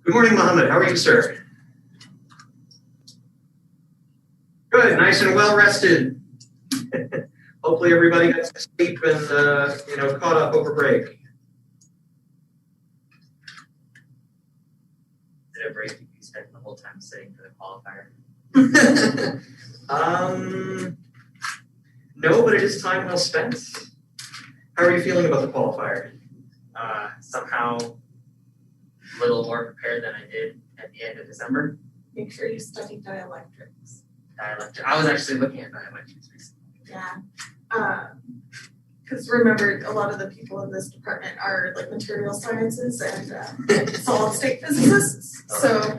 Good morning, Mohammed. How are you, sir? Good, nice and well rested. Hopefully everybody got some sleep and caught up over break. Did a break if you spent the whole time sitting for the qualifier? No, but it is time well spent. How are you feeling about the qualifier? Somehow a little more prepared than I did at the end of December. Make sure you study dielectrics. I was actually looking at dielectrics recently. Yeah. Because remember, a lot of the people in this department are like material sciences and solid state physicists. So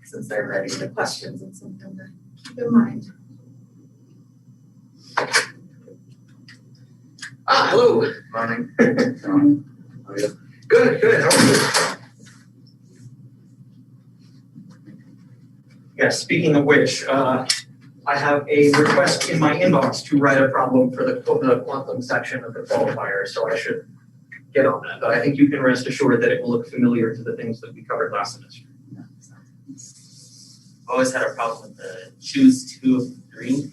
since they're ready, the questions and something to keep in mind. Hello. Morning. How are you? Good. How are you? Yes, speaking of which, I have a request in my inbox to write a problem for the quantum section of the qualifier, so I should get on that. But I think you can rest assured that it will look familiar to the things that we covered last semester. I've always had a problem with the choose 2 of 3.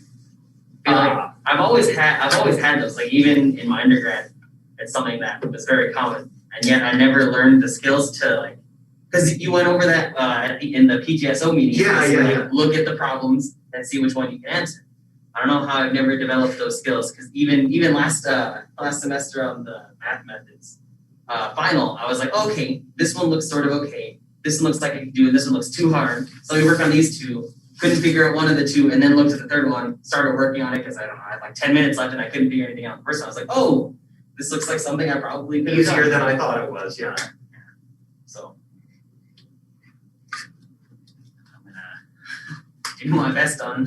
I've always had those. Like even in my undergrad, it's something that was very common, and yet I never learned the skills to because you went over that in the PTSO meeting. Yeah. Look at the problems and see which one you can answer. I don't know how I've never developed those skills because even last semester on the math methods final, I was like, okay, this one looks sort of okay. This one looks like I can do it. This one looks too hard. So let me work on these two. Couldn't figure out one of the two, and then looked at the third one, started working on it because I had like 10 minutes left and I couldn't figure anything out. The first one, I was like, oh, this looks like something I probably could have done. Easier than I thought it was, yeah. So I'm gonna do my best on.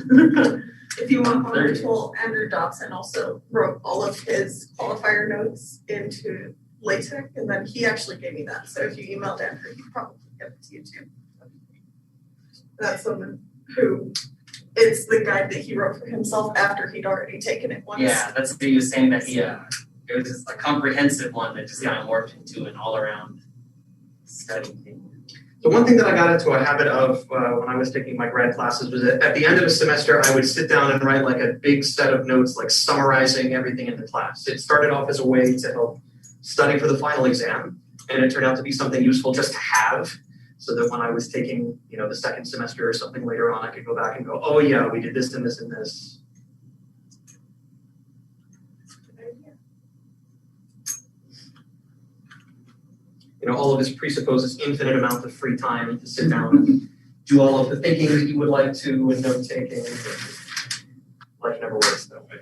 If you want more tool, Andrew Dotson also wrote all of his qualifier notes into LaTeX, and then he actually gave me that. So if you emailed Andrew, he'd probably give it to you too. That's someone who, it's the guide that he wrote for himself after he'd already taken it once. Yeah, that's what he was saying, that it was just a comprehensive one that just kind of morphed into an all-around study thing. So one thing that I got into a habit of when I was taking my grad classes was that at the end of a semester, I would sit down and write like a big set of notes, like summarizing everything in the class. It started off as a way to help study for the final exam, and it turned out to be something useful just to have, so that when I was taking, the second semester or something later on, I could go back and go, oh yeah, we did this and this and this. All of this presupposes infinite amount of free time to sit down and do all of the thinking that you would like to and note taking. Life never works that way.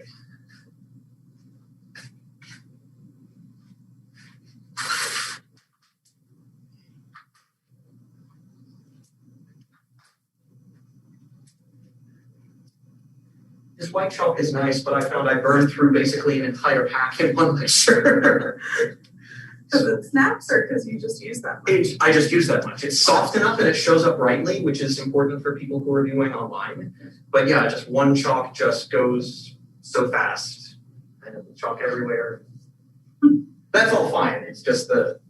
This white chalk is nice, but I found I burned through basically an entire pack in one lecture. Because it snaps, or because you just use that much? I just use that much. It's soft enough and it shows up brightly, which is important for people who are viewing online. But yeah, just one chalk just goes so fast. And chalk everywhere. That's all fine. It's just the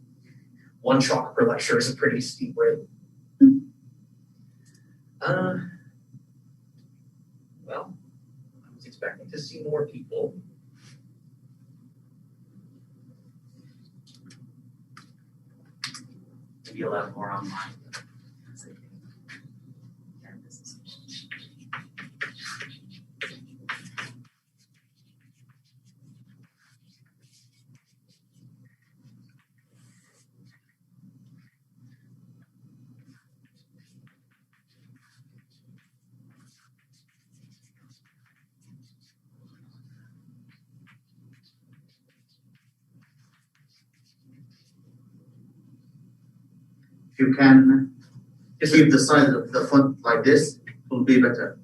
one chalk per lecture is a pretty steep rate. Well, I was expecting to see more people. Maybe you'll have more online. You can keep the size of the font like this, it will be better.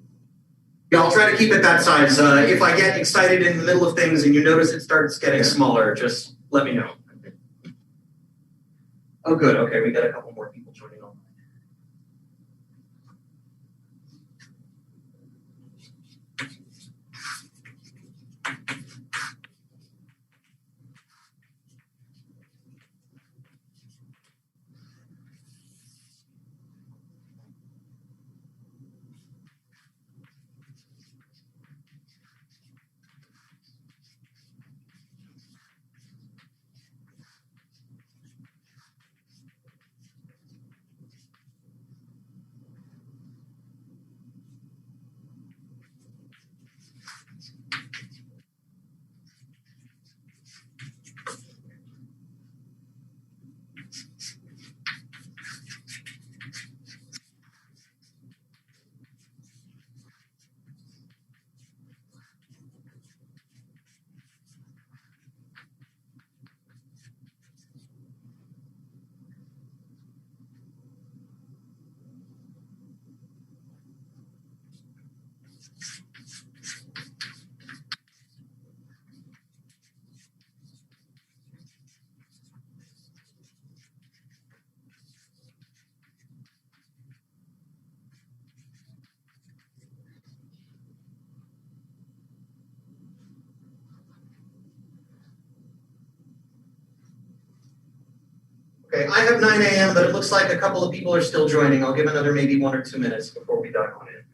Yeah, I'll try to keep it that size. If I get excited in the middle of things and you notice it starts getting smaller, just let me know. Oh, good. Okay, we got a couple more people joining online. Okay, I have 9 a.m., but it looks like a couple of people are still joining. I'll give another maybe 1 or 2 minutes before we dive on in.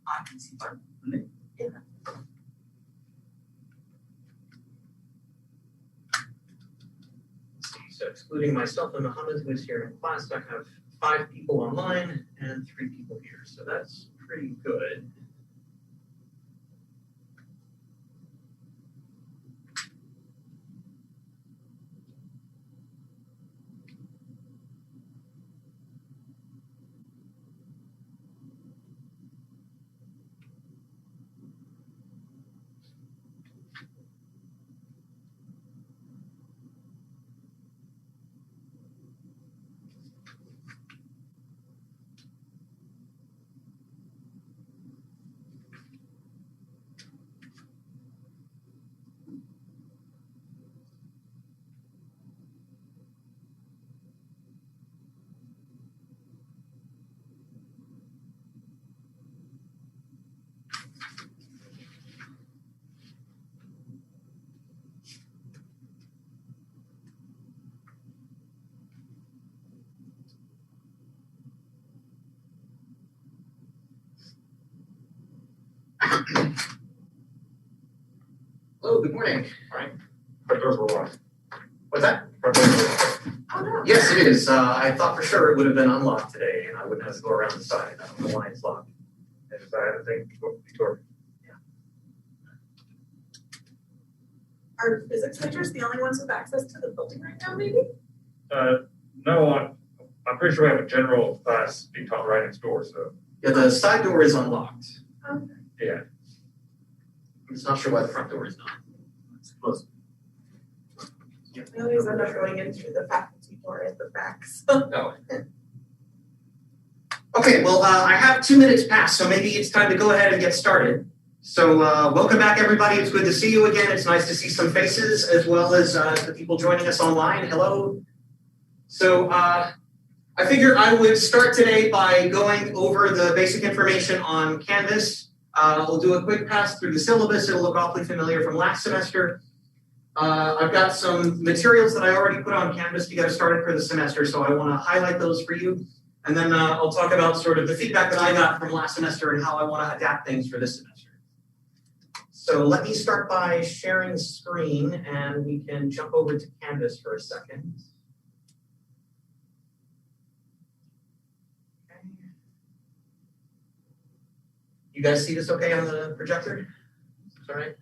I can see part. So excluding myself and Mohammed, who is here in class, I have 5 people online and 3 people here. So that's pretty good. Hello, good morning. All right. Front doors were locked. What's that? Front doors were locked. Oh, no. Yes, it is. I thought for sure it would have been unlocked today, and I wouldn't have to go around the side. I don't know why it's locked. And I had to think before. Are physics majors the only ones with access to the building right now, maybe? No, I'm pretty sure we have a general class being taught right next door, so Yeah, the side door is unlocked. Okay. yeah. I'm just not sure why the front door is not. It's closed. I always end up going in through the faculty door at the back, so. Oh. Okay, well, I have 2 minutes past, so maybe it's time to go ahead and get started. So welcome back, everybody. It's good to see you again. It's nice to see some faces as well as the people joining us online. Hello. So I figured I would start today by going over the basic information on Canvas. We'll do a quick pass through the syllabus. It'll look awfully familiar from last semester. I've got some materials that I already put on Canvas to get us started for the semester, so I want to highlight those for you. And then I'll talk about sort of the feedback that I got from last semester and how I want to adapt things for this semester. So let me start by sharing screen, and we can jump over to Canvas for a second. Okay. You guys see this okay on the projector? Is that right?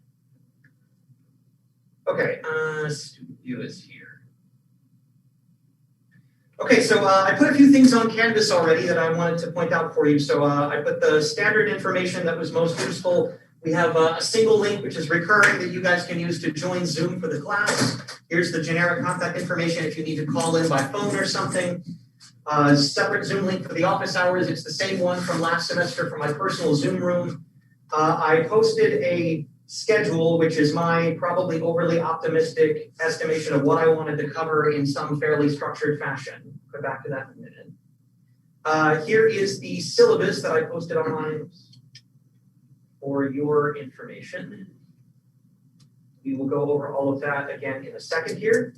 Okay, student view is here. Okay, so I put a few things on Canvas already that I wanted to point out for you. So I put the standard information that was most useful. We have a single link, which is recurring, that you guys can use to join Zoom for the class. Here's the generic contact information if you need to call in by phone or something. Separate Zoom link for the office hours. It's the same one from last semester for my personal Zoom room. I posted a schedule, which is my probably overly optimistic estimation of what I wanted to cover in some fairly structured fashion. I'll come back to that in a minute. Here is the syllabus that I posted online for your information. We will go over all of that again in a second here.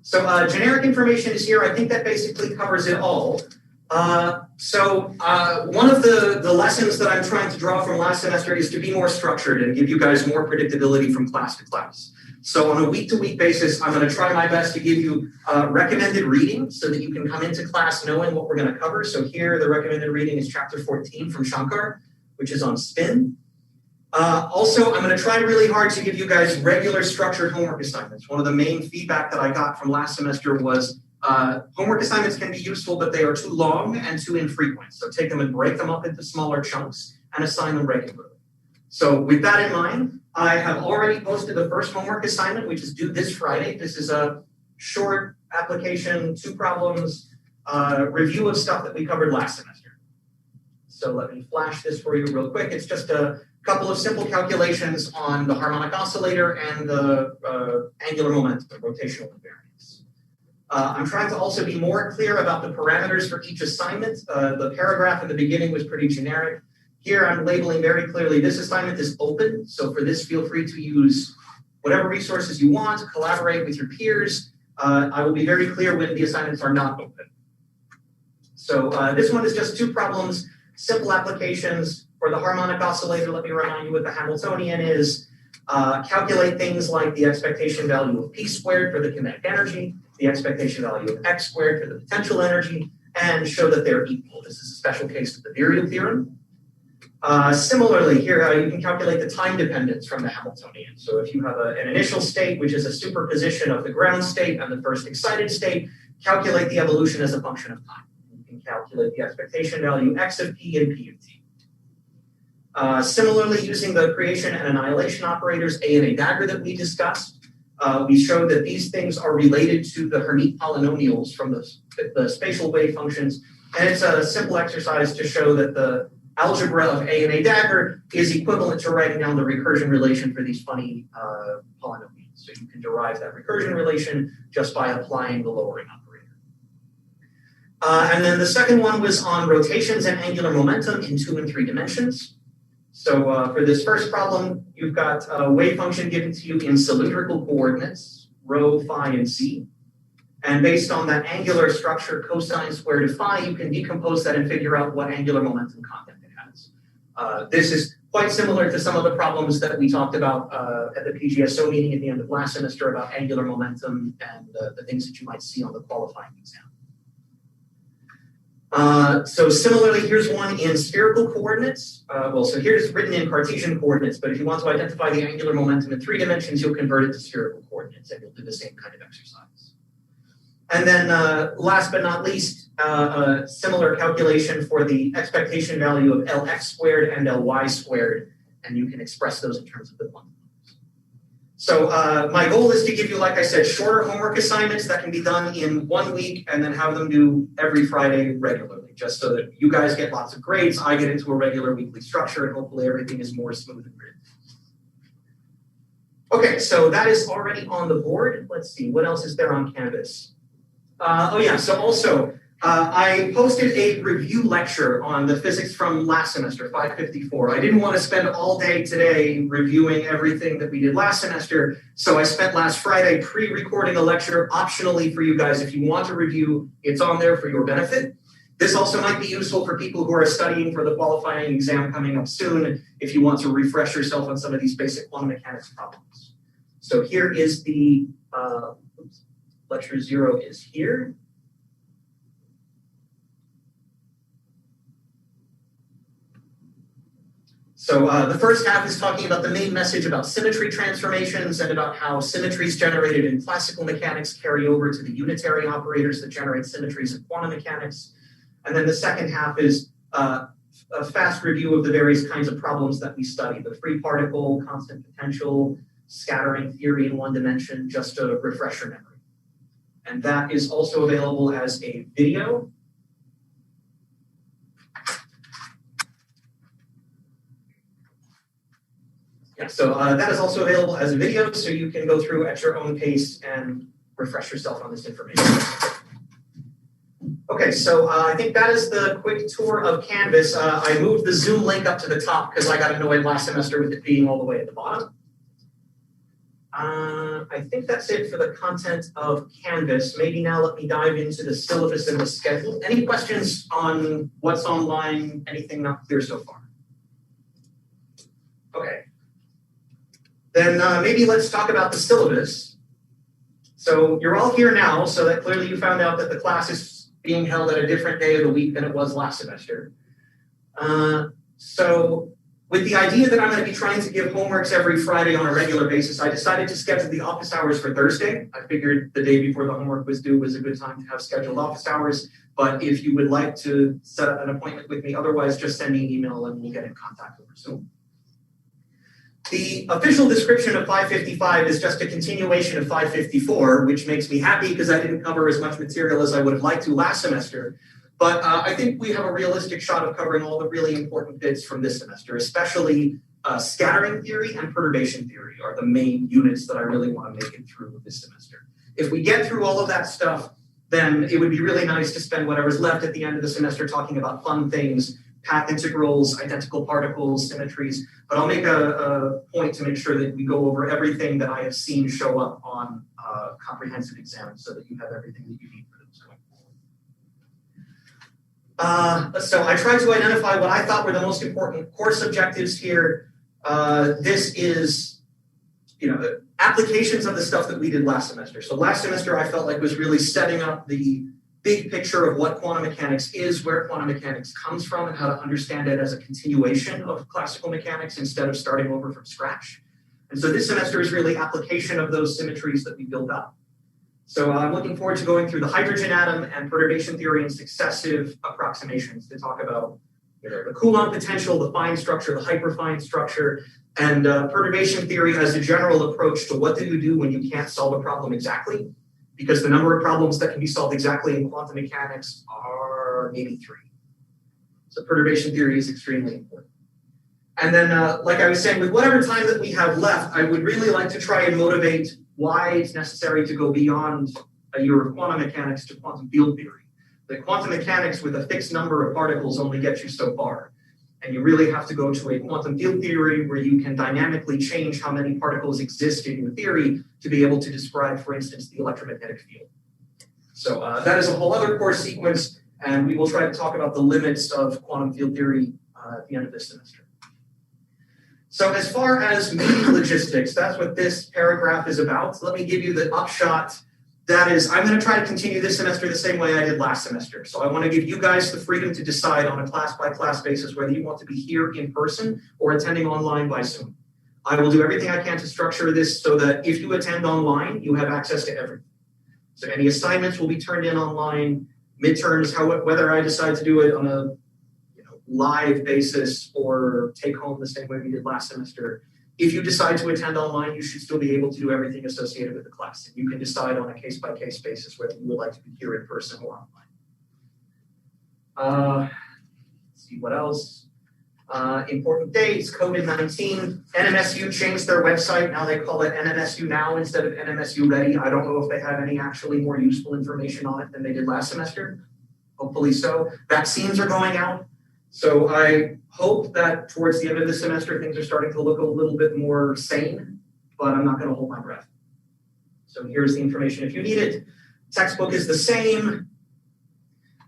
So generic information is here. I think that basically covers it all. One of the lessons that I'm trying to draw from last semester is to be more structured and give you guys more predictability from class to class. So on a week-to-week basis, I'm going to try my best to give you recommended reading so that you can come into class knowing what we're going to cover. So here, the recommended reading is chapter 14 from Shankar, which is on spin. Also, I'm going to try really hard to give you guys regular structured homework assignments. One of the main feedback that I got from last semester was homework assignments can be useful, but they are too long and too infrequent. So take them and break them up into smaller chunks and assign them regularly. So with that in mind, I have already posted the first homework assignment, which is due this Friday. This is a short application, 2 problems, review of stuff that we covered last semester. So let me flash this for you real quick. It's just a couple of simple calculations on the harmonic oscillator and the angular momentum, rotational invariance. I'm trying to also be more clear about the parameters for each assignment. The paragraph in the beginning was pretty generic. Here I'm labeling very clearly, this assignment is open. So for this, feel free to use whatever resources you want, collaborate with your peers. I will be very clear when the assignments are not open. So this one is just two problems, simple applications. For the harmonic oscillator, let me remind you what the Hamiltonian is. Calculate things like the expectation value of p squared for the kinetic energy, the expectation value of x squared for the potential energy, and show that they're equal. This is a special case of the Virial theorem. Similarly, here you can calculate the time dependence from the Hamiltonian. So if you have an initial state, which is a superposition of the ground state and the first excited state, calculate the evolution as a function of time. You can calculate the expectation value x of p and p of t. Similarly, using the creation and annihilation operators A and A dagger that we discussed, we showed that these things are related to the Hermite polynomials from the spatial wave functions. And it's a simple exercise to show that the algebra of A and A dagger is equivalent to writing down the recursion relation for these funny polynomials. So you can derive that recursion relation just by applying the lowering operator. And then the second one was on rotations and angular momentum in 2 and 3 dimensions. So for this first problem, you've got a wave function given to you in cylindrical coordinates, rho, phi, and z. And based on that angular structure, cosine squared of phi, you can decompose that and figure out what angular momentum content it has. This is quite similar to some of the problems that we talked about at the PGSO meeting at the end of last semester about angular momentum and the things that you might see on the qualifying exam. So similarly, here's one in spherical coordinates. So here's written in Cartesian coordinates, but if you want to identify the angular momentum in 3 dimensions, you'll convert it to spherical coordinates and you'll do the same kind of exercise. And then last but not least, a similar calculation for the expectation value of Lx squared and Ly squared, and you can express those in terms of the quantum. So my goal is to give you, like I said, shorter homework assignments that can be done in 1 week and then have them due every Friday regularly, just so that you guys get lots of grades, I get into a regular weekly structure, and hopefully everything is more smooth and grid. Okay, so that is already on the board. Let's see, what else is there on Canvas? I posted a review lecture on the physics from last semester, 554. I didn't want to spend all day today reviewing everything that we did last semester, so I spent last Friday pre-recording a lecture optionally for you guys. If you want to review, it's on there for your benefit. This also might be useful for people who are studying for the qualifying exam coming up soon, if you want to refresh yourself on some of these basic quantum mechanics problems. So here is the, lecture 0 is here. So the first half is talking about the main message about symmetry transformations and about how symmetries generated in classical mechanics carry over to the unitary operators that generate symmetries in quantum mechanics. And then the second half is a fast review of the various kinds of problems that we study, the free particle, constant potential, scattering theory in 1 dimension, just to refresh your memory. And that is also available as a video. So that is also available as a video, so you can go through at your own pace and refresh yourself on this information. Okay, so I think that is the quick tour of Canvas. I moved the Zoom link up to the top because I got annoyed last semester with it being all the way at the bottom. I think that's it for the content of Canvas. Maybe now let me dive into the syllabus and the schedule. Any questions on what's online? Anything not clear so far? Okay. Then maybe let's talk about the syllabus. So you're all here now, so that clearly you found out that the class is being held at a different day of the week than it was last semester. So with the idea that I'm going to be trying to give homeworks every Friday on a regular basis, I decided to schedule the office hours for Thursday. I figured the day before the homework was due was a good time to have scheduled office hours. But if you would like to set up an appointment with me, otherwise just send me an email and we'll get in contact over Zoom. The official description of 555 is just a continuation of 554, which makes me happy because I didn't cover as much material as I would have liked to last semester. But I think we have a realistic shot of covering all the really important bits from this semester, especially scattering theory and perturbation theory are the main units that I really want to make it through this semester. If we get through all of that stuff, then it would be really nice to spend whatever's left at the end of the semester talking about fun things path integrals, identical particles, symmetries, but I'll make a point to make sure that we go over everything that I have seen show up on comprehensive exams so that you have everything that you need for those going forward. So I tried to identify what I thought were the most important course objectives here. This is, applications of the stuff that we did last semester. So last semester I felt like was really setting up the big picture of what quantum mechanics is, where quantum mechanics comes from, and how to understand it as a continuation of classical mechanics instead of starting over from scratch. And so this semester is really application of those symmetries that we built up. So I'm looking forward to going through the hydrogen atom and perturbation theory in successive approximations to talk about the Coulomb potential, the fine structure, the hyperfine structure, and perturbation theory as a general approach to what do you do when you can't solve a problem exactly, because the number of problems that can be solved exactly in quantum mechanics are maybe 3. So perturbation theory is extremely important. And then, like I was saying, with whatever time that we have left, I would really like to try and motivate why it's necessary to go beyond a year of quantum mechanics to quantum field theory. The quantum mechanics with a fixed number of particles only gets you so far. And you really have to go to a quantum field theory where you can dynamically change how many particles exist in your theory to be able to describe, for instance, the electromagnetic field. So that is a whole other course sequence, and we will try to talk about the limits of quantum field theory at the end of this semester. So as far as meeting logistics, that's what this paragraph is about. So let me give you the upshot. That is, I'm going to try to continue this semester the same way I did last semester. So I want to give you guys the freedom to decide on a class-by-class basis whether you want to be here in person or attending online by Zoom. I will do everything I can to structure this so that if you attend online, you have access to everything. So any assignments will be turned in online, midterms, whether I decide to do it on a live basis or take home the same way we did last semester. If you decide to attend online, you should still be able to do everything associated with the class. And you can decide on a case-by-case basis whether you would like to be here in person or online. Let's see what else. Important dates, COVID-19. NMSU changed their website. Now they call it NMSU Now instead of NMSU Ready. I don't know if they have any actually more useful information on it than they did last semester. Hopefully so. Vaccines are going out. So I hope that towards the end of the semester, things are starting to look a little bit more sane, but I'm not going to hold my breath. So here's the information if you need it. Textbook is the same.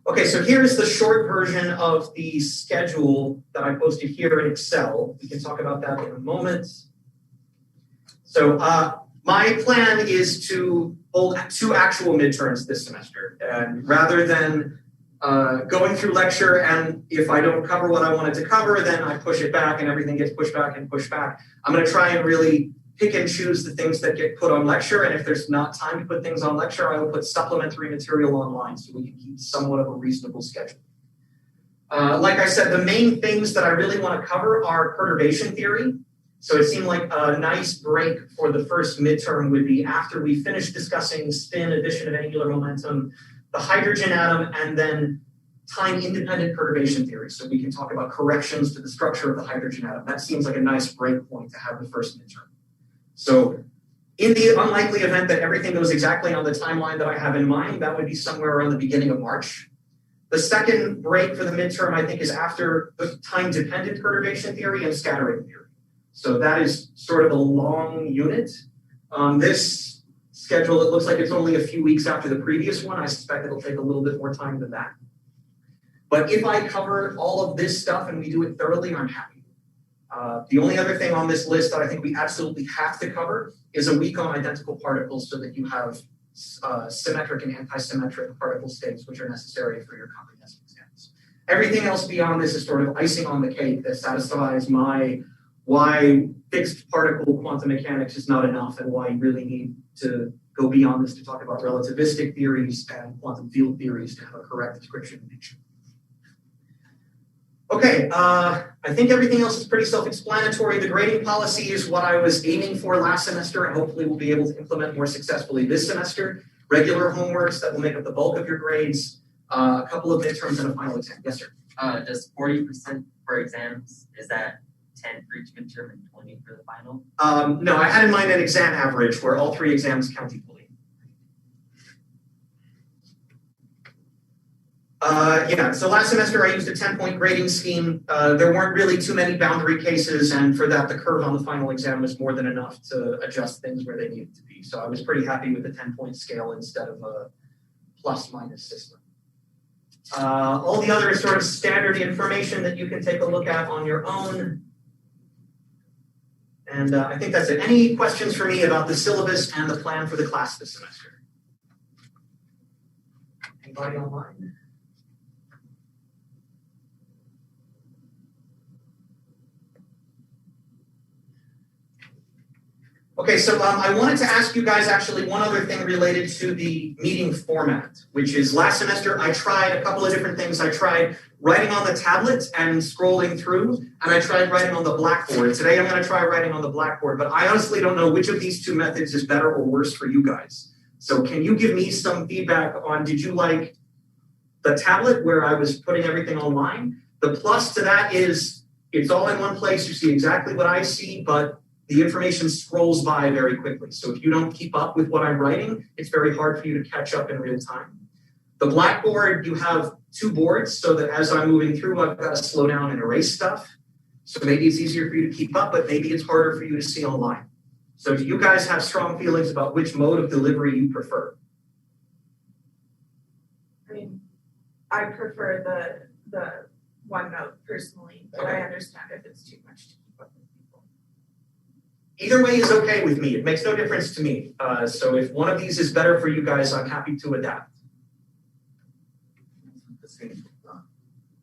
Okay, so here's the short version of the schedule that I posted here in Excel. We can talk about that in a moment. So my plan is to hold 2 actual midterms this semester. And rather than going through lecture, and if I don't cover what I wanted to cover, then I push it back and everything gets pushed back and pushed back. I'm going to try and really pick and choose the things that get put on lecture, and if there's not time to put things on lecture, I will put supplementary material online so we can keep somewhat of a reasonable schedule. Like I said, the main things that I really want to cover are perturbation theory. So it seemed like a nice break for the first midterm would be after we finish discussing spin, addition of angular momentum, the hydrogen atom, and then time-independent perturbation theory. So we can talk about corrections to the structure of the hydrogen atom. That seems like a nice break point to have the first midterm. So in the unlikely event that everything goes exactly on the timeline that I have in mind, that would be somewhere around the beginning of March. The second break for the midterm, I think, is after the time-dependent perturbation theory and scattering theory. So that is sort of a long unit. This schedule, it looks like it's only a few weeks after the previous one. I suspect it'll take a little bit more time than that. But if I cover all of this stuff and we do it thoroughly, I'm happy. The only other thing on this list that I think we absolutely have to cover is a week on identical particles so that you have symmetric and anti-symmetric particle states, which are necessary for your comprehensive exams. Everything else beyond this is sort of icing on the cake that satisfies my why fixed particle quantum mechanics is not enough and why you really need to go beyond this to talk about relativistic theories and quantum field theories to have a correct description of nature. Okay, I think everything else is pretty self-explanatory. The grading policy is what I was aiming for last semester and hopefully we'll be able to implement more successfully this semester. Regular homeworks that will make up the bulk of your grades, a couple of midterms and a final exam. Yes, sir. Does 40% for exams, is that 10 for each midterm and 20 for the final? No, I had in mind an exam average where all 3 exams count equally. Yeah, so last semester I used a 10-point grading scheme. There weren't really too many boundary cases, and for that, the curve on the final exam was more than enough to adjust things where they needed to be. So I was pretty happy with the 10-point scale instead of a plus-minus system. All the other sort of standard information that you can take a look at on your own. And I think that's it. Any questions for me about the syllabus and the plan for the class this semester? Anybody online? Okay, so I wanted to ask you guys actually one other thing related to the meeting format, which is last semester I tried a couple of different things. I tried writing on the tablet and scrolling through, and I tried writing on the blackboard. Today I'm going to try writing on the blackboard, but I honestly don't know which of these two methods is better or worse for you guys. So can you give me some feedback on, did you like the tablet where I was putting everything online? The plus to that is it's all in one place. You see exactly what I see, but the information scrolls by very quickly. So if you don't keep up with what I'm writing, it's very hard for you to catch up in real time. The blackboard, you have two boards so that as I'm moving through, I've got to slow down and erase stuff. So maybe it's easier for you to keep up, but maybe it's harder for you to see online. So do you guys have strong feelings about which mode of delivery you prefer? I mean, I prefer the OneNote personally, but I understand if it's too much to keep up with people. Either way is okay with me. It makes no difference to me. So if one of these is better for you guys, I'm happy to adapt.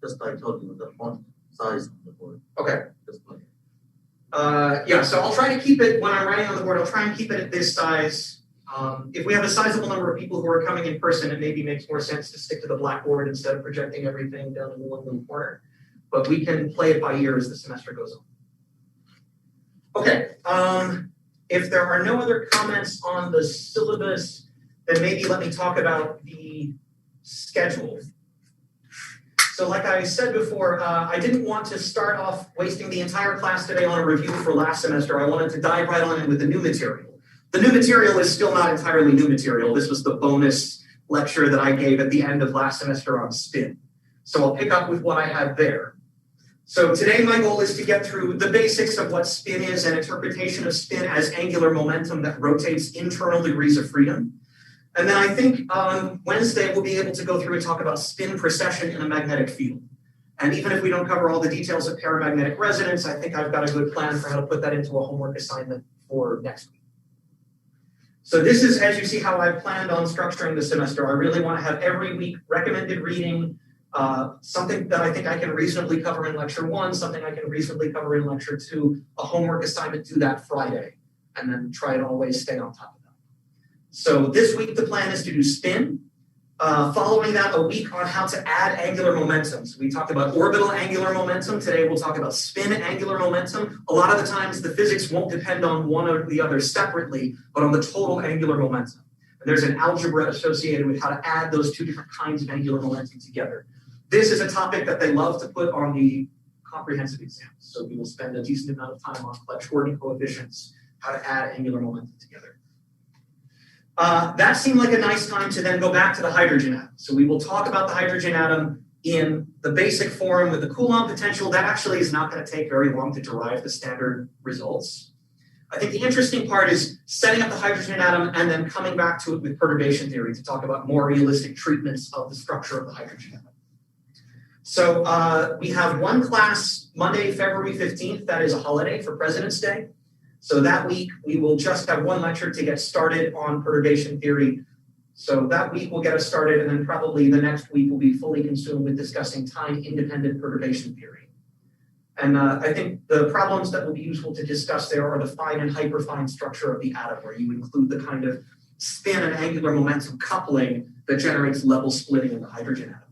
Just like I told you, the font size on the board. Okay. Just like. Yeah, so I'll try to keep it, when I'm writing on the board, I'll try and keep it at this size. If we have a sizable number of people who are coming in person, it maybe makes more sense to stick to the blackboard instead of projecting everything down in one little corner. But we can play it by ear as the semester goes on. Okay, if there are no other comments on the syllabus, then maybe let me talk about the schedule. So like I said before, I didn't want to start off wasting the entire class today on a review for last semester. I wanted to dive right on in with the new material. The new material is still not entirely new material. This was the bonus lecture that I gave at the end of last semester on spin. So I'll pick up with what I had there. So today my goal is to get through the basics of what spin is and interpretation of spin as angular momentum that rotates internal degrees of freedom. And then I think on Wednesday, we'll be able to go through and talk about spin precession in a magnetic field. And even if we don't cover all the details of paramagnetic resonance, I think I've got a good plan for how to put that into a homework assignment for next week. So this is, as you see, how I've planned on structuring the semester. I really want to have every week recommended reading, something that I think I can reasonably cover in lecture 1, something I can reasonably cover in lecture 2, a homework assignment due that Friday, and then try and always stay on top of it. So this week, the plan is to do spin. Following that, a week on how to add angular momentum. So we talked about orbital angular momentum. Today, we'll talk about spin angular momentum. A lot of the times, the physics won't depend on one or the other separately, but on the total angular momentum. And there's an algebra associated with how to add those two different kinds of angular momentum together. This is a topic that they love to put on the comprehensive exams. So we will spend a decent amount of time on Fletch-Horton coefficients, how to add angular momentum together. That seemed like a nice time to then go back to the hydrogen atom. So we will talk about the hydrogen atom in the basic form with the Coulomb potential. That actually is not going to take very long to derive the standard results. I think the interesting part is setting up the hydrogen atom and then coming back to it with perturbation theory to talk about more realistic treatments of the structure of the hydrogen atom. So we have one class Monday, February 15th. That is a holiday for President's Day. So that week, we will just have one lecture to get started on perturbation theory. So that week will get us started, and then probably the next week will be fully consumed with discussing time-independent perturbation theory. And I think the problems that will be useful to discuss there are the fine and hyperfine structure of the atom, where you include the kind of spin and angular momentum coupling that generates level splitting in the hydrogen atom.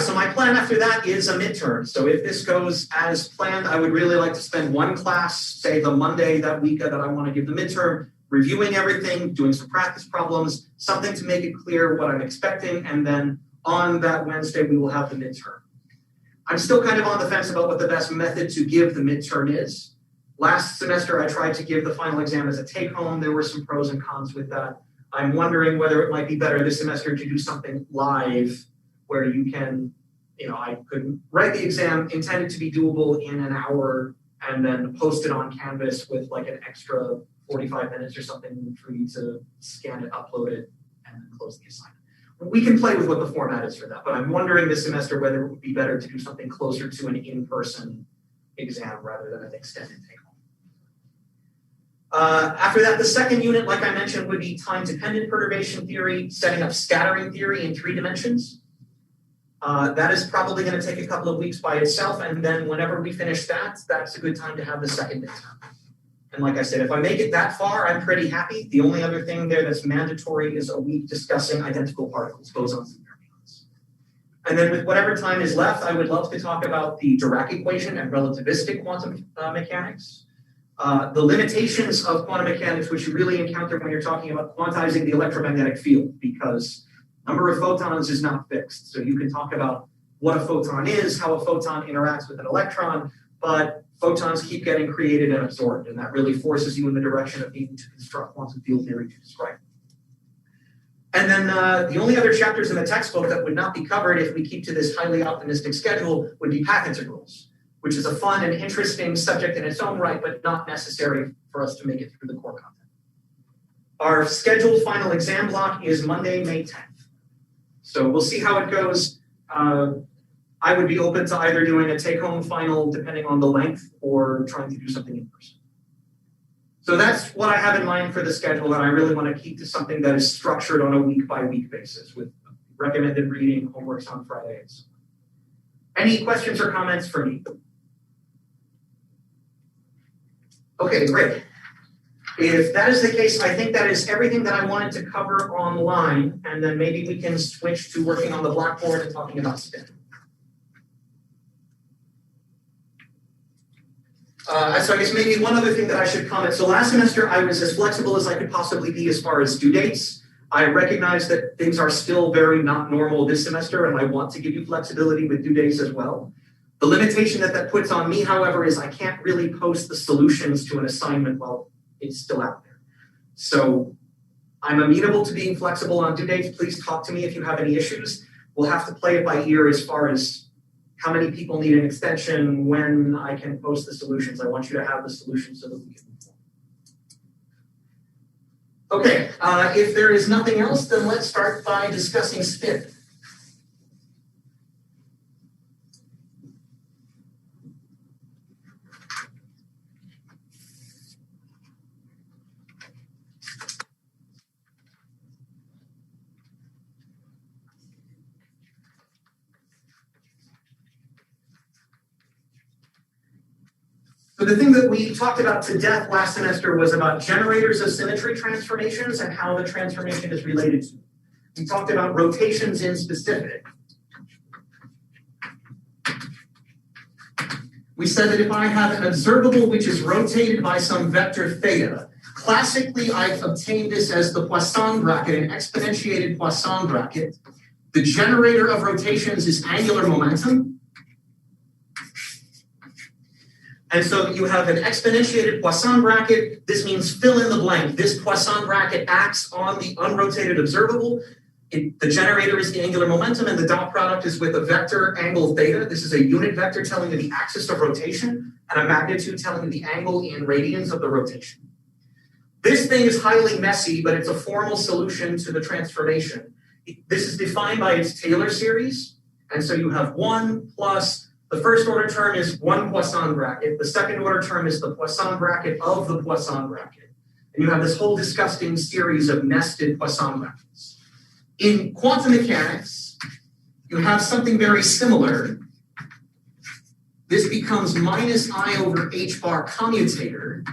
So my plan after that is a midterm. So if this goes as planned, I would really like to spend one class, say the Monday that week that I want to give the midterm, reviewing everything, doing some practice problems, something to make it clear what I'm expecting, and then on that Wednesday, we will have the midterm. I'm still kind of on the fence about what the best method to give the midterm is. Last semester, I tried to give the final exam as a take-home. There were some pros and cons with that. I'm wondering whether it might be better this semester to do something live where you can, I could write the exam intended to be doable in an hour and then post it on Canvas with like an extra 45 minutes or something for you to scan it, upload it, and then close the assignment. We can play with what the format is for that, but I'm wondering this semester whether it would be better to do something closer to an in-person exam rather than an extended take-home. After that, the second unit, like I mentioned, would be time-dependent perturbation theory, setting up scattering theory in 3 dimensions. That is probably going to take a couple of weeks by itself, and then whenever we finish that, that's a good time to have the second exam. And like I said, if I make it that far, I'm pretty happy. The only other thing there that's mandatory is a week discussing identical particles, bosons and fermions. And then with whatever time is left, I would love to talk about the Dirac equation and relativistic quantum mechanics. The limitations of quantum mechanics, which you really encounter when you're talking about quantizing the electromagnetic field, because number of photons is not fixed. So you can talk about what a photon is, how a photon interacts with an electron, but photons keep getting created and absorbed, and that really forces you in the direction of needing to construct quantum field theory to describe it. And then the only other chapters in the textbook that would not be covered if we keep to this highly optimistic schedule would be path integrals, which is a fun and interesting subject in its own right, but not necessary for us to make it through the core content. Our scheduled final exam block is Monday, May 10th. So we'll see how it goes. I would be open to either doing a take-home final, depending on the length, or trying to do something in person. So that's what I have in mind for the schedule, and I really want to keep to something that is structured on a week-by-week basis with recommended reading, homeworks on Fridays. Any questions or comments for me? Okay, great. If that is the case, I think that is everything that I wanted to cover online, and then maybe we can switch to working on the Blackboard and talking about spin. So I guess maybe one other thing that I should comment. So last semester, I was as flexible as I could possibly be as far as due dates. I recognize that things are still very not normal this semester, and I want to give you flexibility with due dates as well. The limitation that puts on me, however, is I can't really post the solutions to an assignment while it's still out there. So I'm amenable to being flexible on due dates. Please talk to me if you have any issues. We'll have to play it by ear as far as how many people need an extension, when I can post the solutions. I want you to have the solutions so that we can move forward. Okay, if there is nothing else, then let's start by discussing spin. So the thing that we talked about to death last semester was about generators of symmetry transformations and how the transformation is related to. We talked about rotations in specific. We said that if I have an observable which is rotated by some vector theta, classically I've obtained this as the Poisson bracket, an exponentiated Poisson bracket. The generator of rotations is angular momentum. And so you have an exponentiated Poisson bracket. This means fill in the blank. This Poisson bracket acts on the unrotated observable. The generator is the angular momentum, and the dot product is with a vector angle theta. This is a unit vector telling you the axis of rotation, and a magnitude telling you the angle in radians of the rotation. This thing is highly messy, but it's a formal solution to the transformation. This is defined by its Taylor series. And so you have 1 plus the first order term is one Poisson bracket. The second order term is the Poisson bracket of the Poisson bracket. And you have this whole disgusting series of nested Poisson brackets. In quantum mechanics, you have something very similar. This becomes minus I over h bar commutator.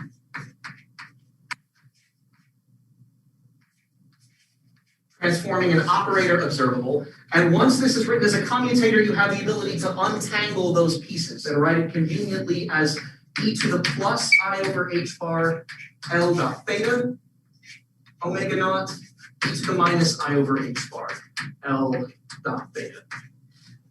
Transforming an operator observable. And once this is written as a commutator, you have the ability to untangle those pieces and write it conveniently as e to the plus I over h bar L dot theta, omega naught, e to the minus I over h bar L dot theta.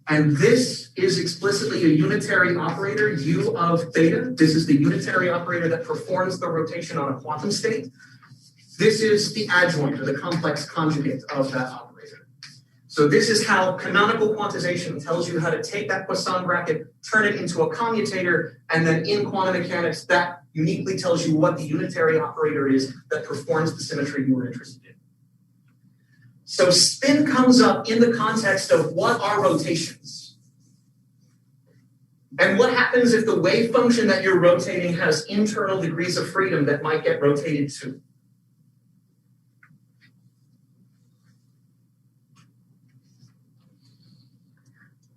And this is explicitly a unitary operator, U of theta. This is the unitary operator that performs the rotation on a quantum state. This is the adjoint or the complex conjugate of that operator. So this is how canonical quantization tells you how to take that Poisson bracket, turn it into a commutator, and then in quantum mechanics, that uniquely tells you what the unitary operator is that performs the symmetry you were interested in. So spin comes up in the context of what are rotations? And what happens if the wave function that you're rotating has internal degrees of freedom that might get rotated too?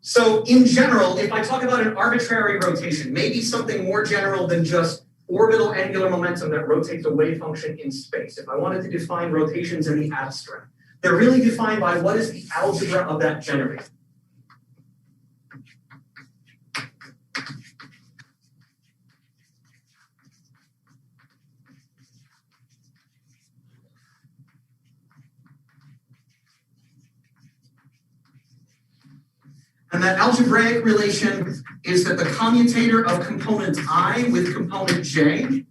So in general, if I talk about an arbitrary rotation, maybe something more general than just orbital angular momentum that rotates a wave function in space. If I wanted to define rotations in the abstract, they're really defined by what is the algebra of that generator. And that algebraic relation is that the commutator of component I with component J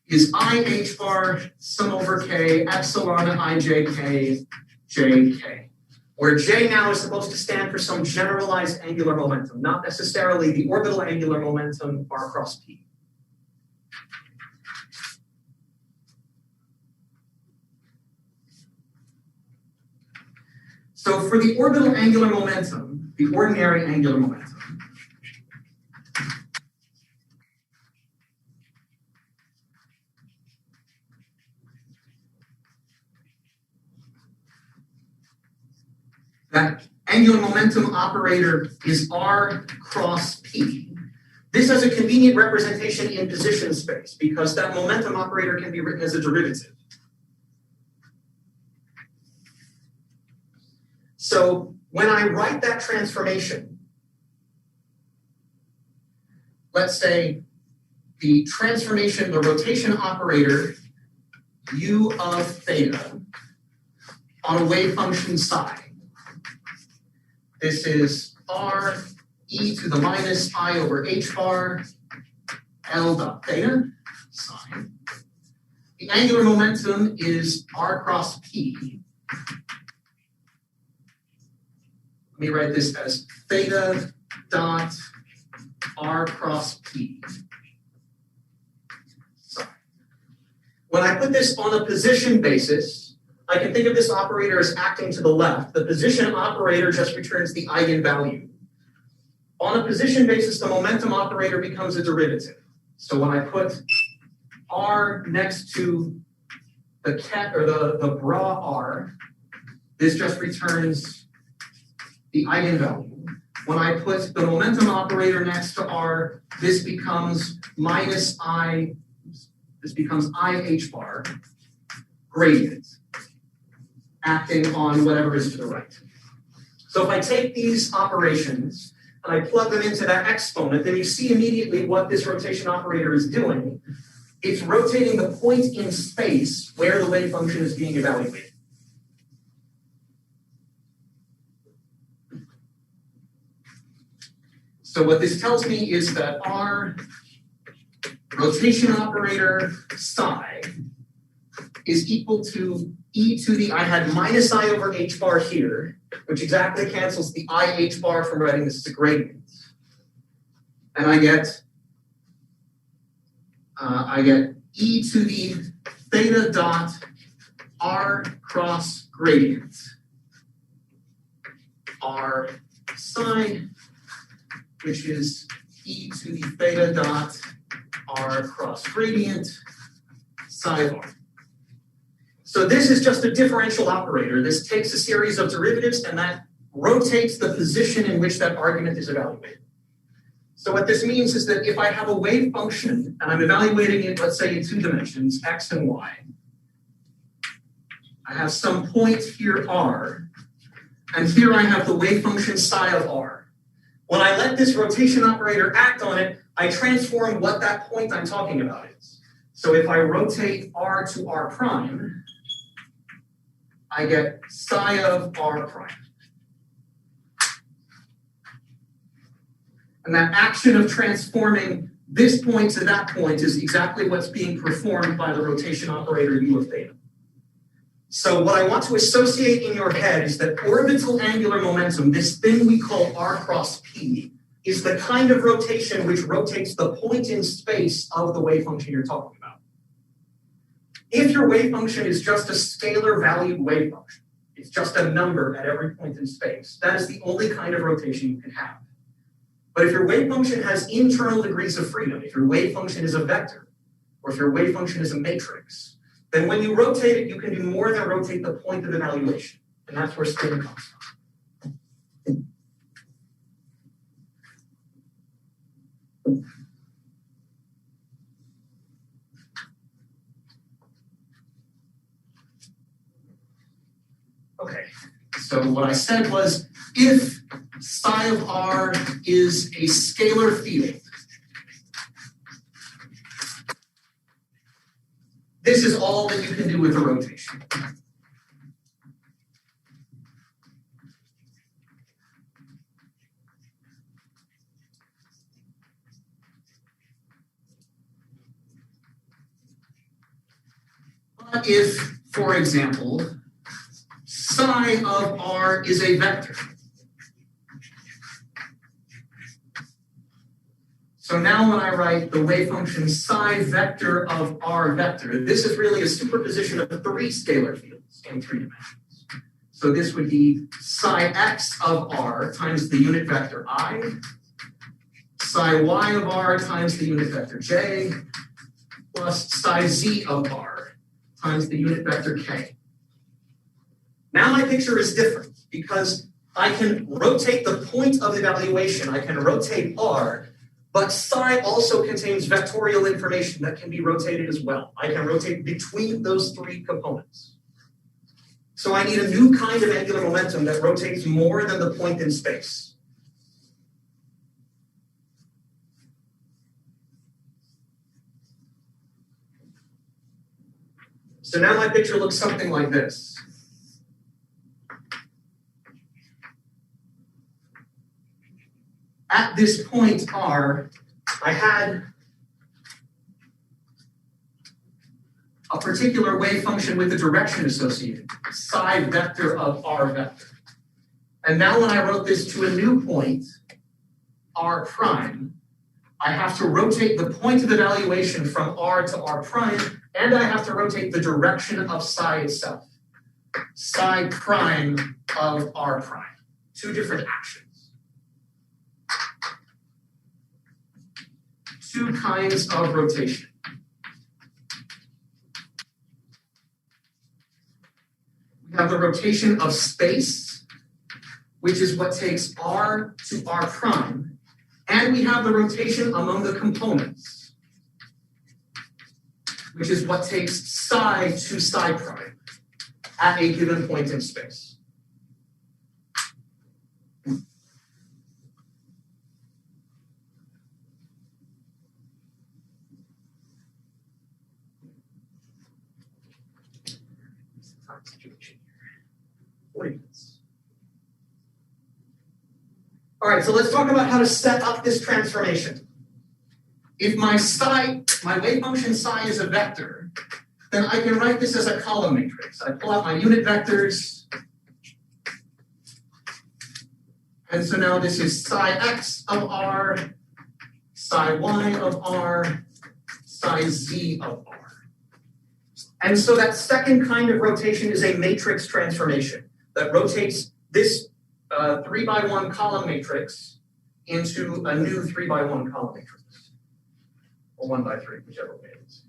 is I h bar sum over k epsilon ijk jk, where J now is supposed to stand for some generalized angular momentum, not necessarily the orbital angular momentum r cross p. So for the orbital angular momentum, the ordinary angular momentum, that angular momentum operator is r cross p. This has a convenient representation in position space because that momentum operator can be written as a derivative. So when I write that transformation, let's say the transformation, the rotation operator u of theta on a wave function psi. This is r e to the minus I over h bar L dot theta psi. The angular momentum is r cross p. Let me write this as theta dot r cross p. Psi. When I put this on a position basis, I can think of this operator as acting to the left. The position operator just returns the eigenvalue. On a position basis, the momentum operator becomes a derivative. So when I put r next to the ket or the bra r, this just returns the eigenvalue. When I put the momentum operator next to r, this becomes minus I, this becomes IH bar gradient, acting on whatever is to the right. So if I take these operations and I plug them into that exponent, then you see immediately what this rotation operator is doing. It's rotating the point in space where the wave function is being evaluated. So what this tells me is that our rotation operator psi is equal to e to the, I had minus I over h bar here, which exactly cancels the IH bar from writing this as a gradient. And I get e to the theta dot r cross gradient r psi, which is e to the theta dot r cross gradient psi bar. So this is just a differential operator. This takes a series of derivatives and that rotates the position in which that argument is evaluated. So what this means is that if I have a wave function and I'm evaluating it, let's say in 2 dimensions, x and y, I have some point here r, and here I have the wave function psi of r. When I let this rotation operator act on it, I transform what that point I'm talking about is. So if I rotate r to r prime, I get psi of r prime. And that action of transforming This point to that point is exactly what's being performed by the rotation operator U of theta. So what I want to associate in your head is that orbital angular momentum, this thing we call r cross p, is the kind of rotation which rotates the point in space of the wave function you're talking about. If your wave function is just a scalar valued wave function, it's just a number at every point in space, that is the only kind of rotation you can have. But if your wave function has internal degrees of freedom, if your wave function is a vector, or if your wave function is a matrix, then when you rotate it, you can do more than rotate the point of evaluation. And that's where spin comes from. Okay, so what I said was, if psi of r is a scalar field, this is all that you can do with a rotation. But if, for example, psi of r is a vector, so now when I write the wave function psi vector of r vector, this is really a superposition of three scalar fields in three dimensions. So this would be psi x of r times the unit vector I, psi y of r times the unit vector j, plus psi z of r times the unit vector k. Now my picture is different because I can rotate the point of evaluation, I can rotate r, but psi also contains vectorial information that can be rotated as well. I can rotate between those three components. So I need a new kind of angular momentum that rotates more than the point in space. So now my picture looks something like this. At this point r, I had a particular wave function with a direction associated, psi vector of r vector. And now when I wrote this to a new point, r prime, I have to rotate the point of evaluation from r to r prime, and I have to rotate the direction of psi itself, psi prime of r prime. Two different actions. Two kinds of rotation. We have the rotation of space, which is what takes r to r prime, and we have the rotation among the components, which is what takes psi to psi prime at a given point in space. All right, so let's talk about how to set up this transformation. If my wave function psi is a vector, then I can write this as a column matrix. I pull out my unit vectors. And so now this is psi x of r, psi y of r, psi z of r. And so that second kind of rotation is a matrix transformation that rotates this 3x1 column matrix into a new 3x1 column matrix, or 1x3, whichever way it is.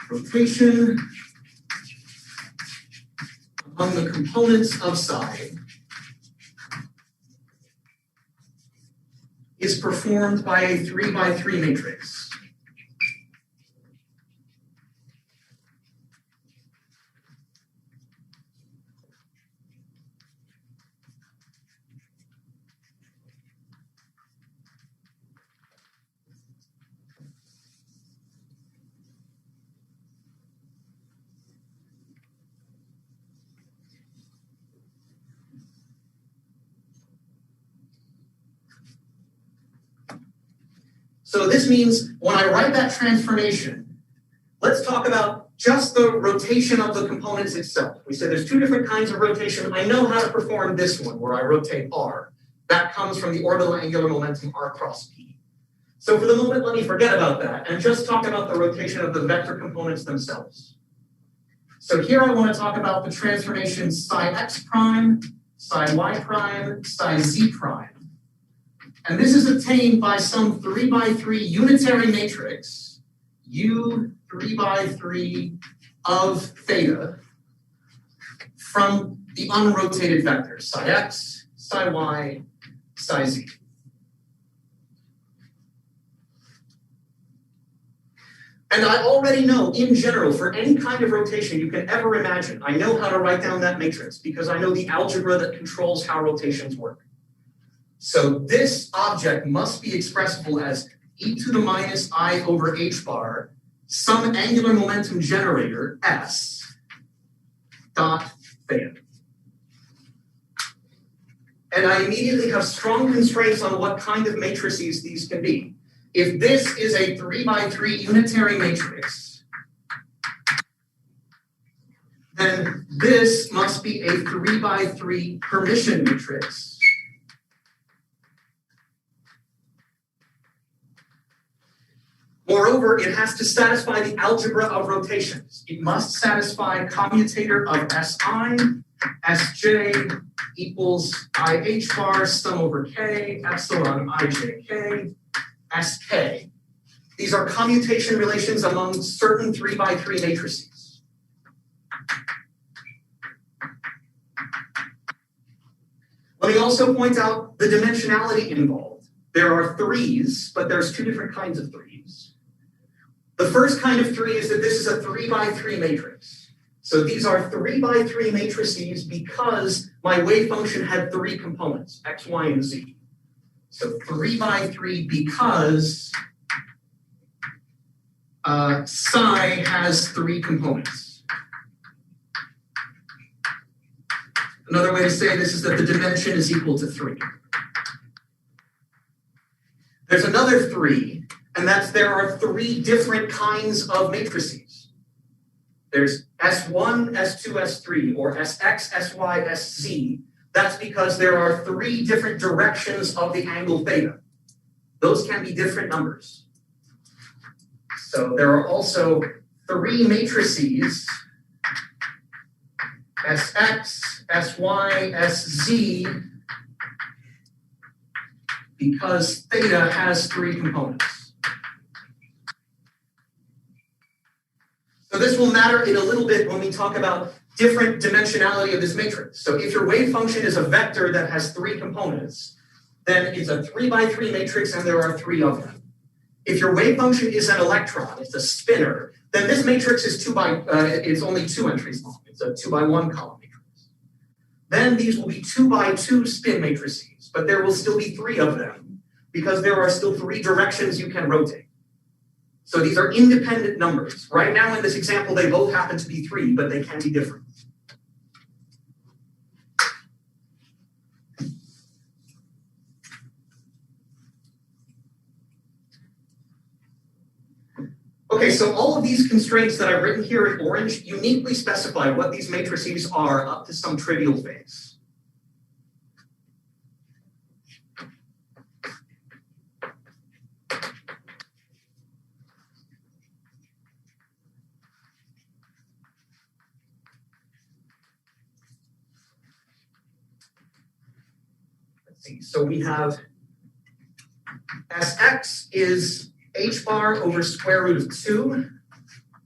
Rotation among the components of psi is performed by a 3x3 matrix. So this means when I write that transformation, let's talk about just the rotation of the components itself. We said there's two different kinds of rotation. I know how to perform this one where I rotate r. That comes from the orbital angular momentum r cross p. So for the moment, let me forget about that and just talk about the rotation of the vector components themselves. So here I want to talk about the transformation psi x prime, psi y prime, psi z prime. And this is obtained by some 3x3 unitary matrix, U 3x3 of theta, from the unrotated vectors, psi x, psi y, psi z. And I already know, in general, for any kind of rotation you can ever imagine, I know how to write down that matrix because I know the algebra that controls how rotations work. So this object must be expressible as e to the minus I over h bar, some angular momentum generator, S, dot theta. And I immediately have strong constraints on what kind of matrices these can be. If this is a 3x3 unitary matrix, then this must be a 3x3 permission matrix. Moreover, it has to satisfy the algebra of rotations. It must satisfy commutator of SI, Sj equals IH bar sum over K, epsilon IJK, Sk. These are commutation relations among certain 3x3 matrices. Let me also point out the dimensionality involved. There are threes, but there's two different kinds of threes. The first kind of three is that this is a 3x3 matrix. So these are 3x3 matrices because my wave function had three components, x, y, and z. So 3x3 because psi has three components. Another way to say this is that the dimension is equal to 3. There's another 3, and that's there are three different kinds of matrices. There's S1, S2, S3, or SX, SY, SZ. That's because there are three different directions of the angle theta. Those can be different numbers. So there are also three matrices, SX, SY, SZ, because theta has three components. So this will matter in a little bit when we talk about different dimensionality of this matrix. So if your wave function is a vector that has three components, then it's a 3x3 matrix and there are three of them. If your wave function is an electron, it's a spinner, then this matrix is it's only 2 entries long. It's a 2x1 column matrix. Then these will be 2x2 spin matrices, but there will still be 3 of them because there are still 3 directions you can rotate. So these are independent numbers. Right now in this example, they both happen to be 3, but they can be different. Okay, so all of these constraints that I've written here in orange uniquely specify what these matrices are up to some trivial phase. So we have Sx is h bar over square root of 2,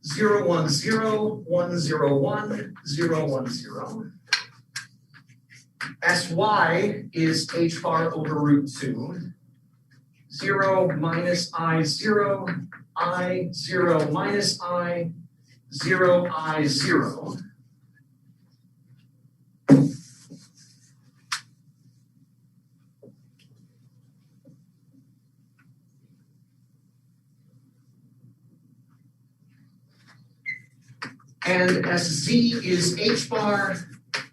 0, 1, 0, 1, 0, 1, 0, 1, 0. Sy is h bar over root 2, 0 minus I 0, I 0 minus I, 0 I 0. And SZ is h bar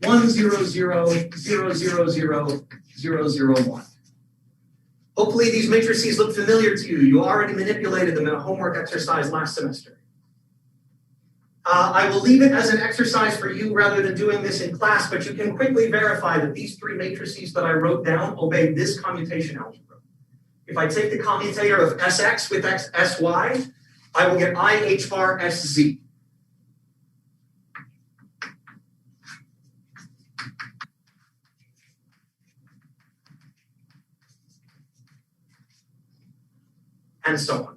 1, 0, 0, 0, 0, 0, 0, 0, 1. Hopefully these matrices look familiar to you. You already manipulated them in a homework exercise last semester. I will leave it as an exercise for you rather than doing this in class, but you can quickly verify that these three matrices that I wrote down obey this commutation algebra. If I take the commutator of Sx with Sy, I will get I h bar Sz. And so on.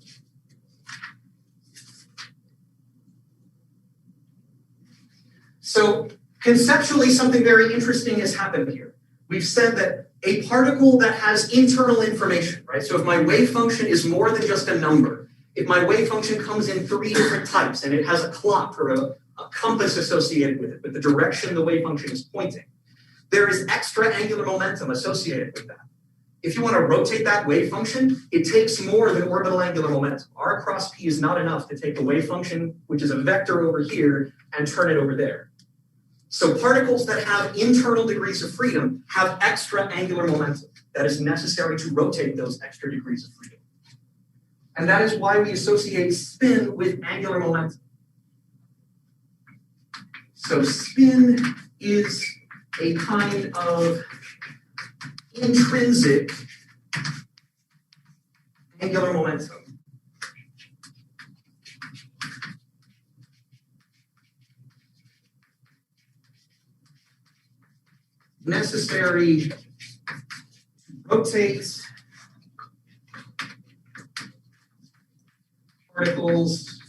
So conceptually, something very interesting has happened here. We've said that a particle that has internal information, right? So if my wave function is more than just a number, if my wave function comes in three different types and it has a clock or a compass associated with it, with the direction the wave function is pointing, there is extra angular momentum associated with that. If you want to rotate that wave function, it takes more than orbital angular momentum. R cross P is not enough to take the wave function, which is a vector over here, and turn it over there. So particles that have internal degrees of freedom have extra angular momentum that is necessary to rotate those extra degrees of freedom. And that is why we associate spin with angular momentum. So spin is a kind of intrinsic angular momentum. Necessary to rotate particles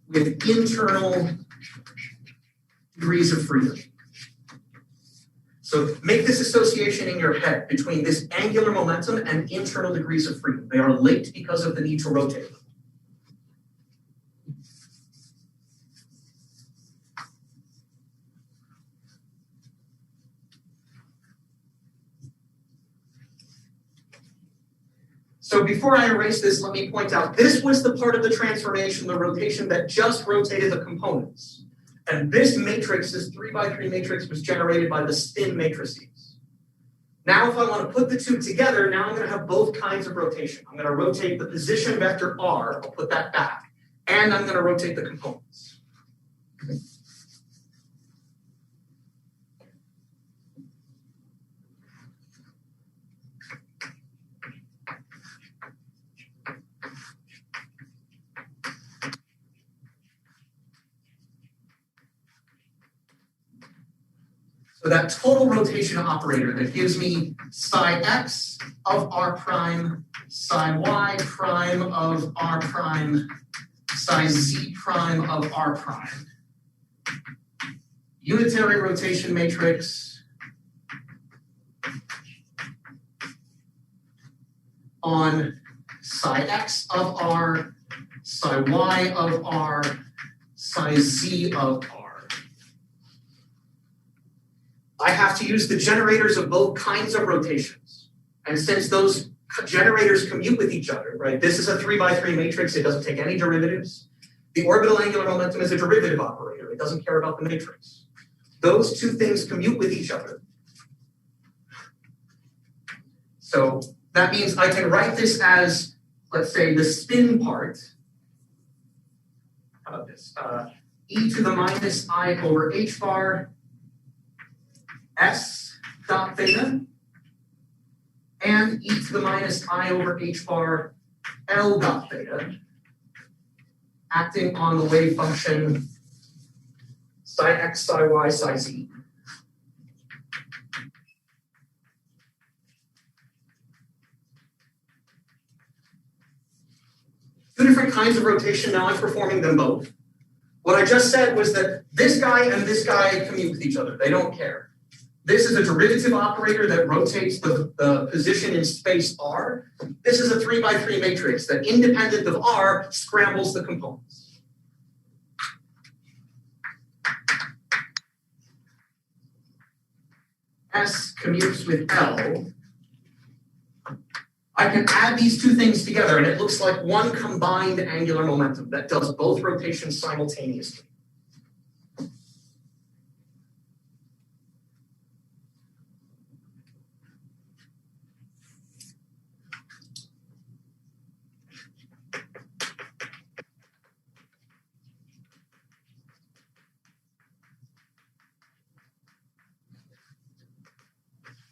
with internal degrees of freedom. So make this association in your head between this angular momentum and internal degrees of freedom. They are linked because of the need to rotate them. So before I erase this, let me point out, this was the part of the transformation, the rotation that just rotated the components. And this matrix, this 3x3 matrix, was generated by the spin matrices. Now if I want to put the two together, now I'm going to have both kinds of rotation. I'm going to rotate the position vector r, I'll put that back, and I'm going to rotate the components. So that total rotation operator that gives me psi x of r prime, psi y prime of r prime, psi z prime of r prime. Unitary rotation matrix on psi x of r, psi y of r, psi z of r. I have to use the generators of both kinds of rotations. And since those generators commute with each other, right? This is a 3x3 matrix. It doesn't take any derivatives. The orbital angular momentum is a derivative operator. It doesn't care about the matrix. Those two things commute with each other. So that means I can write this as, let's say, the spin part. How about this? E to the minus I over h bar S dot theta, and e to the minus I over h bar L dot theta, acting on the wave function psi x, psi y, psi z. Two different kinds of rotation, now I'm performing them both. What I just said was that this guy and this guy commute with each other. They don't care. This is a derivative operator that rotates the position in space R. This is a 3x3 matrix that, independent of R, scrambles the components. S commutes with L. I can add these two things together, and it looks like one combined angular momentum that does both rotations simultaneously.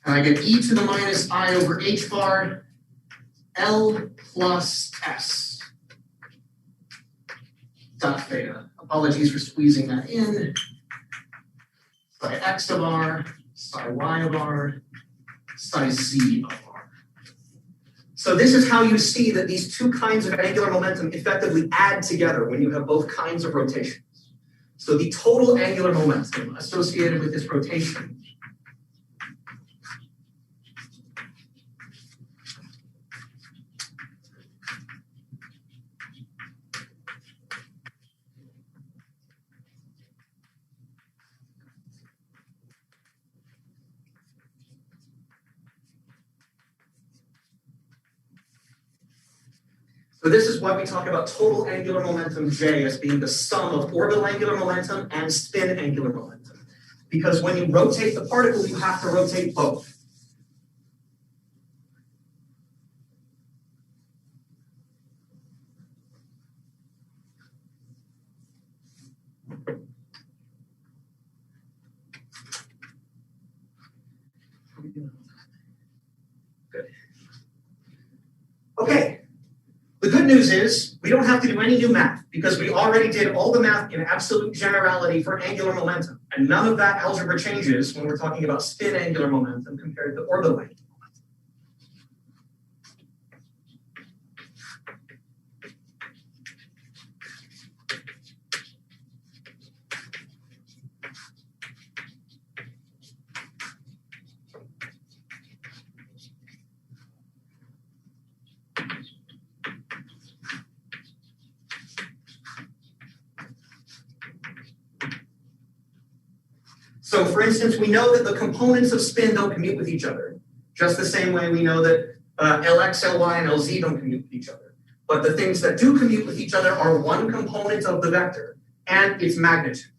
And I get e to the minus I over h bar L plus S dot theta. Apologies for squeezing that in. Psi x of r, psi y of r, psi z of r. So this is how you see that these two kinds of angular momentum effectively add together when you have both kinds of rotations. So the total angular momentum associated with this rotation So this is why we talk about total angular momentum J as being the sum of orbital angular momentum and spin angular momentum. Because when you rotate the particle, you have to rotate both. Good. Okay. The good news is we don't have to do any new math because we already did all the math in absolute generality for angular momentum. And none of that algebra changes when we're talking about spin angular momentum compared to orbital angular momentum. So for instance, we know that the components of spin don't commute with each other, just the same way we know that Lx, Ly, and Lz don't commute with each other. But the things that do commute with each other are one component of the vector and its magnitude.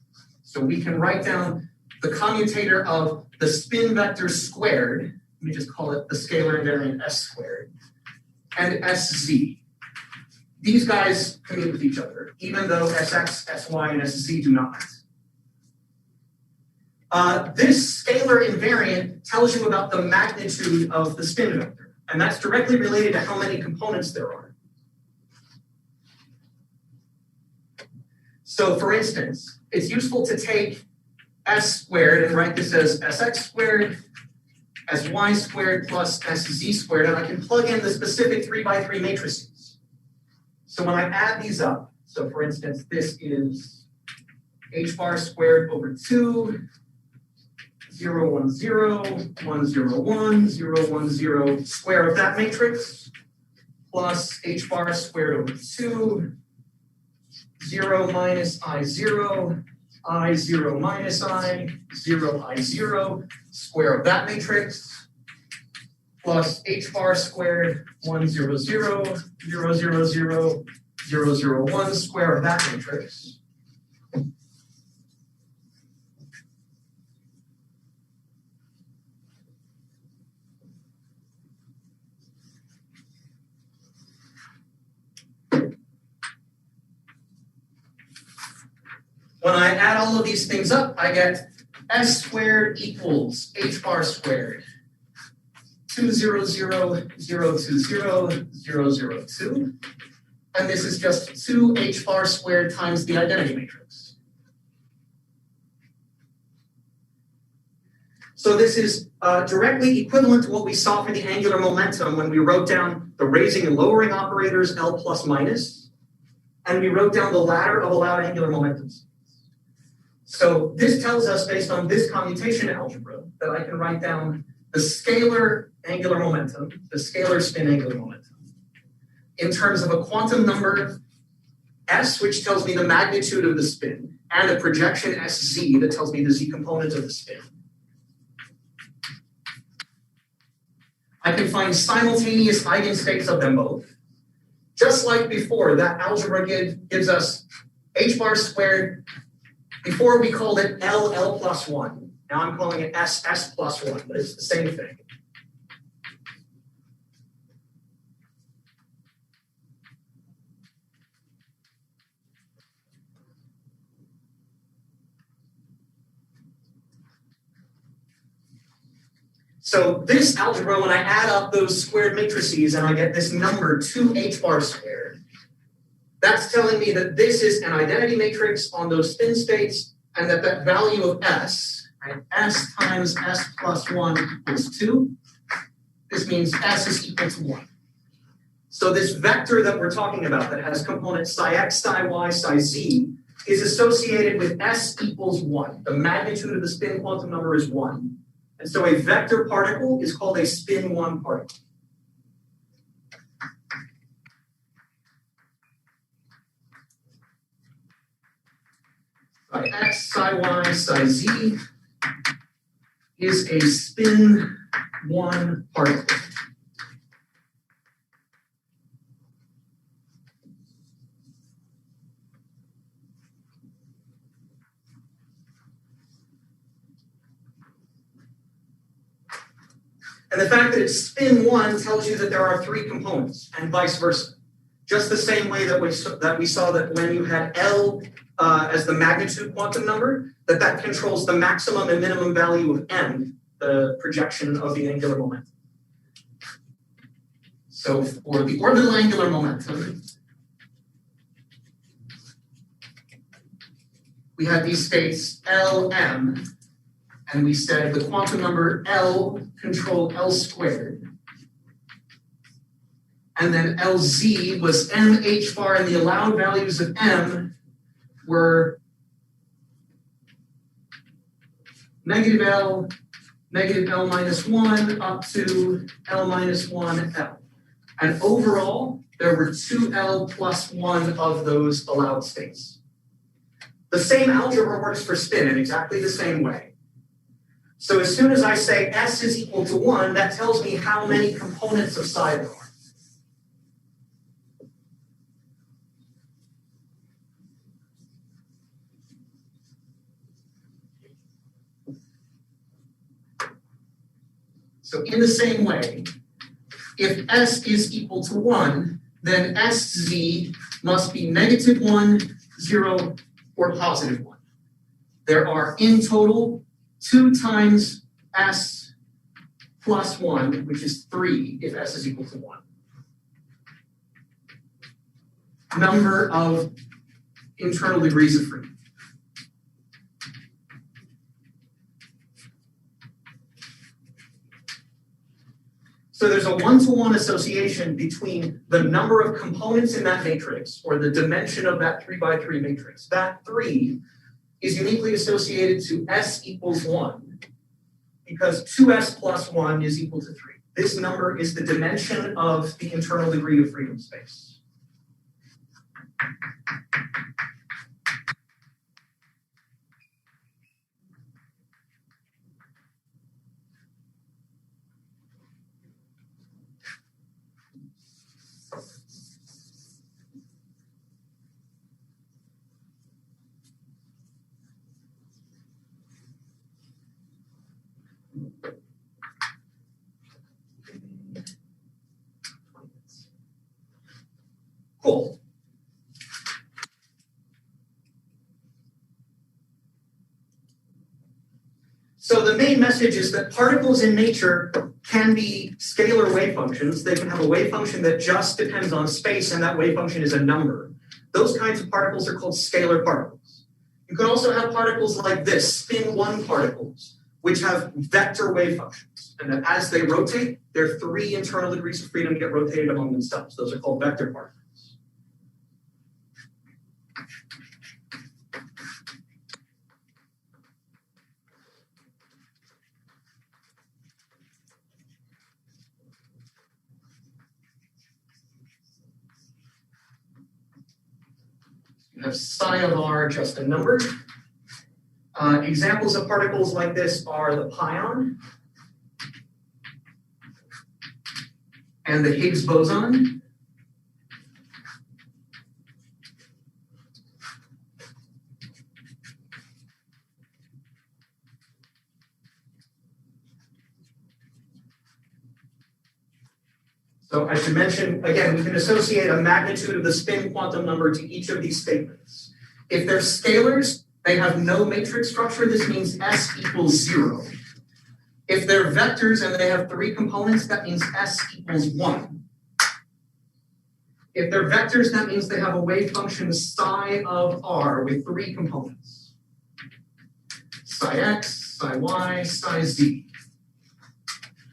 So we can write down the commutator of the spin vector squared, let me just call it the scalar invariant S squared, and Sz. These guys commute with each other, even though Sx, Sy, and Sz do not. This scalar invariant tells you about the magnitude of the spin vector, and that's directly related to how many components there are. So for instance, it's useful to take S squared and write this as Sx squared, Sy squared plus Sz squared, and I can plug in the specific 3x3 matrices. So when I add these up, so for instance, this is h bar squared over 2, 0, 1, 0, 1, 0, 1, 0, 1, 0, square of that matrix, plus h bar squared over 2, 0 minus I0, I0 minus I, 0, I0, square of that matrix, plus h bar squared, 1, 0, 0, 0, 0, 0, 0, 0, 1, square of that matrix. When I add all of these things up, I get S squared equals H bar squared, 2, 0, 0, 0, 2, 0, 0, 0, 2. And this is just 2 H bar squared times the identity matrix. So this is directly equivalent to what we saw for the angular momentum when we wrote down the raising and lowering operators L plus minus, and we wrote down the ladder of allowed angular momentums. So this tells us, based on this commutation algebra, that I can write down the scalar angular momentum, the scalar spin angular momentum, in terms of a quantum number S, which tells me the magnitude of the spin, and a projection Sz that tells me the z component of the spin. I can find simultaneous eigenstates of them both. Just like before, that algebra gives us h bar squared. Before we called it L plus 1. Now I'm calling it S plus 1, but it's the same thing. So this algebra, when I add up those squared matrices and I get this number 2h bar squared, that's telling me that this is an identity matrix on those spin states and that that value of s, right, s times s plus 1 equals 2. This means s is equal to 1. So this vector that we're talking about that has components psi x, psi y, psi z is associated with s equals 1. The magnitude of the spin quantum number is 1. And so a vector particle is called a spin 1 particle. Psi x, psi y, psi z is a spin 1 particle. And the fact that it's spin 1 tells you that there are 3 components, and vice versa. Just the same way that we saw that when you had L as the magnitude quantum number, that controls the maximum and minimum value of M, the projection of the angular momentum. So for the orbital angular momentum, we had these states Lm, and we said the quantum number L controlled L squared. And then Lz was mh bar, and the allowed values of M were negative L minus 1 up to L minus 1 L. And overall, there were 2L plus 1 of those allowed states. The same algebra works for spin in exactly the same way. So as soon as I say S is equal to 1, that tells me how many components of psi there are. So in the same way, if S is equal to 1, then Sz must be negative 1, 0, or positive 1. There are in total 2 times S plus 1, which is 3 if S is equal to 1. Number of internal degrees of freedom. So there's a one-to-one association between the number of components in that matrix, or the dimension of that 3 by 3 matrix. That 3 is uniquely associated to S equals 1, because 2S plus 1 is equal to 3. This number is the dimension of the internal degree of freedom space. Cool. So the main message is that particles in nature can be scalar wave functions. They can have a wave function that just depends on space, and that wave function is a number. Those kinds of particles are called scalar particles. You can also have particles like this, spin 1 particles, which have vector wave functions. And that as they rotate, their 3 internal degrees of freedom get rotated among themselves. Those are called vector particles. You have psi of r, just a number. Examples of particles like this are the pion and the Higgs boson. So I should mention, again, we can associate a magnitude of the spin quantum number to each of these statements. If they're scalars, they have no matrix structure. This means S equals 0. If they're vectors and they have 3 components, that means S equals 1. If they're vectors, that means they have a wave function psi of r with 3 components. Psi x, psi y, psi z.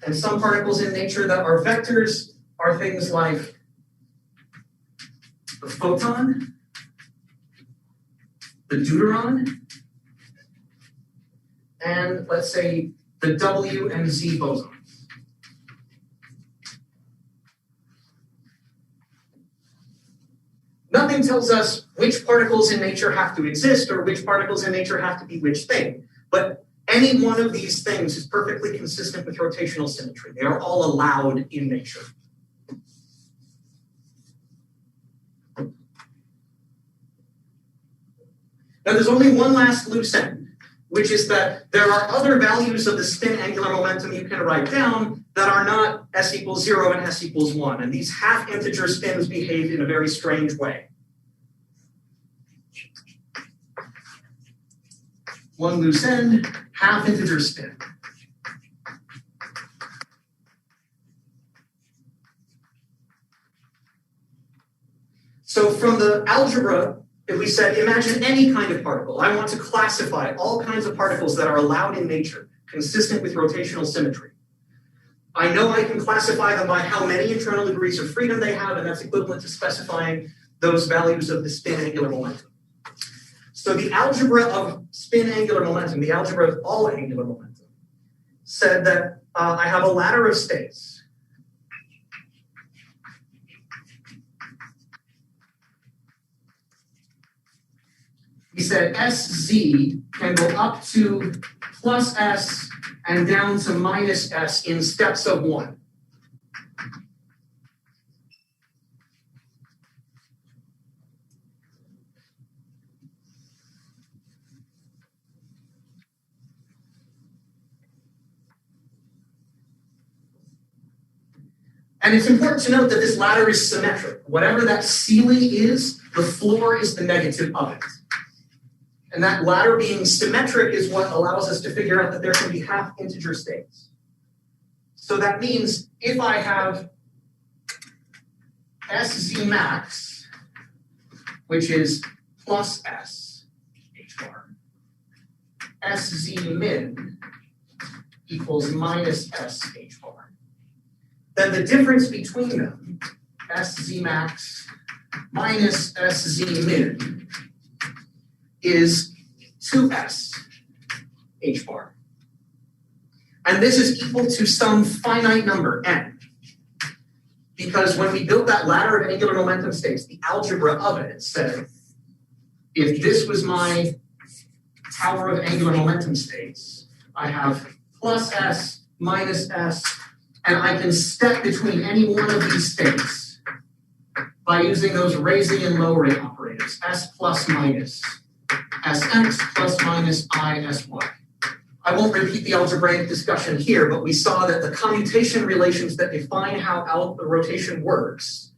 And some particles in nature that are vectors are things like the photon, the deuteron, and let's say the W and Z bosons. Nothing tells us which particles in nature have to exist or which particles in nature have to be which thing, but any one of these things is perfectly consistent with rotational symmetry. They are all allowed in nature. Now there's only one last loose end, which is that there are other values of the spin angular momentum you can write down that are not S equals 0 and S equals 1. And these half integer spins behave in a very strange way. One loose end, half integer spin. So from the algebra, if we said, imagine any kind of particle. I want to classify all kinds of particles that are allowed in nature, consistent with rotational symmetry. I know I can classify them by how many internal degrees of freedom they have, and that's equivalent to specifying those values of the spin angular momentum. So the algebra of spin angular momentum, the algebra of all angular momentum, said that I have a ladder of states. We said SZ can go up to plus S and down to minus S in steps of 1. And it's important to note that this ladder is symmetric. Whatever that ceiling is, the floor is the negative of it. And that ladder being symmetric is what allows us to figure out that there can be half integer states. So that means if I have SZ max, which is plus S H bar, SZ min equals minus S H bar, then the difference between them, SZ max minus SZ min, is 2S H bar. And this is equal to some finite number, n. Because when we built that ladder of angular momentum states, the algebra of it said, if this was my tower of angular momentum states, I have plus S, minus S, and I can step between any one of these states by using those raising and lowering operators, S plus minus, Sx plus minus I Sy. I won't repeat the algebraic discussion here, but we saw that the commutation relations that define how the rotation works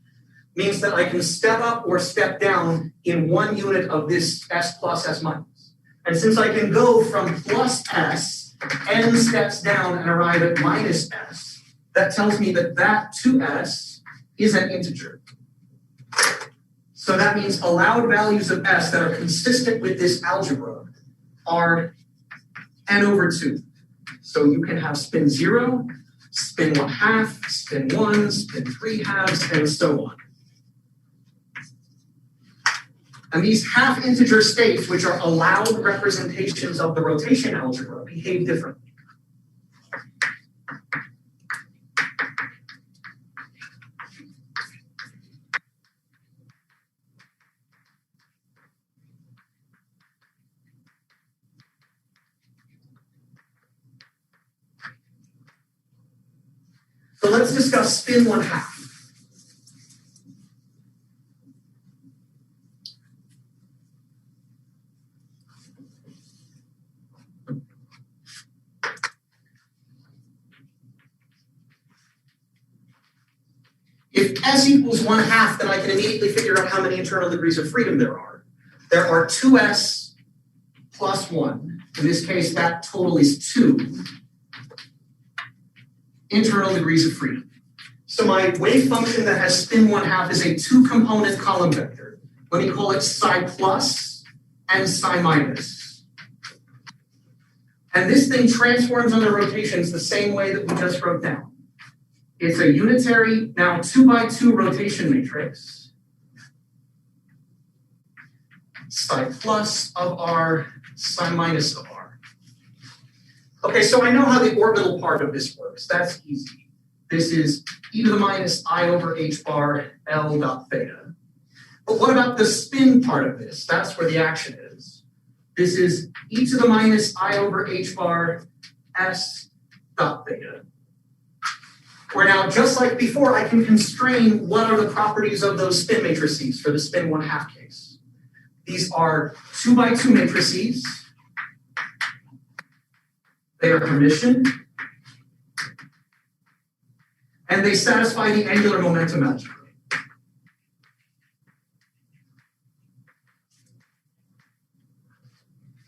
means that I can step up or step down in one unit of this S plus S minus. And since I can go from plus S, n steps down and arrive at minus S, that tells me that that 2S is an integer. So that means allowed values of S that are consistent with this algebra are n over 2. So you can have spin 0, spin 1/2, spin 1, spin 3/2, and so on. And these half integer states, which are allowed representations of the rotation algebra, behave differently. So let's discuss spin 1/2. If S equals 1/2, then I can immediately figure out how many internal degrees of freedom there are. There are 2S plus 1. In this case, that total is 2. internal degrees of freedom. So my wave function that has spin 1/2 is a 2-component column vector. Let me call it psi plus and psi minus. And this thing transforms under rotations the same way that we just wrote down. It's a unitary, now 2x2 rotation matrix. Psi plus of R, psi minus of R. Okay, so I know how the orbital part of this works. That's easy. This is e to the minus I over h bar L dot theta. But what about the spin part of this? That's where the action is. This is e to the minus I over h bar S dot theta. Where now, just like before, I can constrain what are the properties of those spin matrices for the spin 1/2 case. These are 2x2 matrices. They are Hermitian. And they satisfy the angular momentum algebra.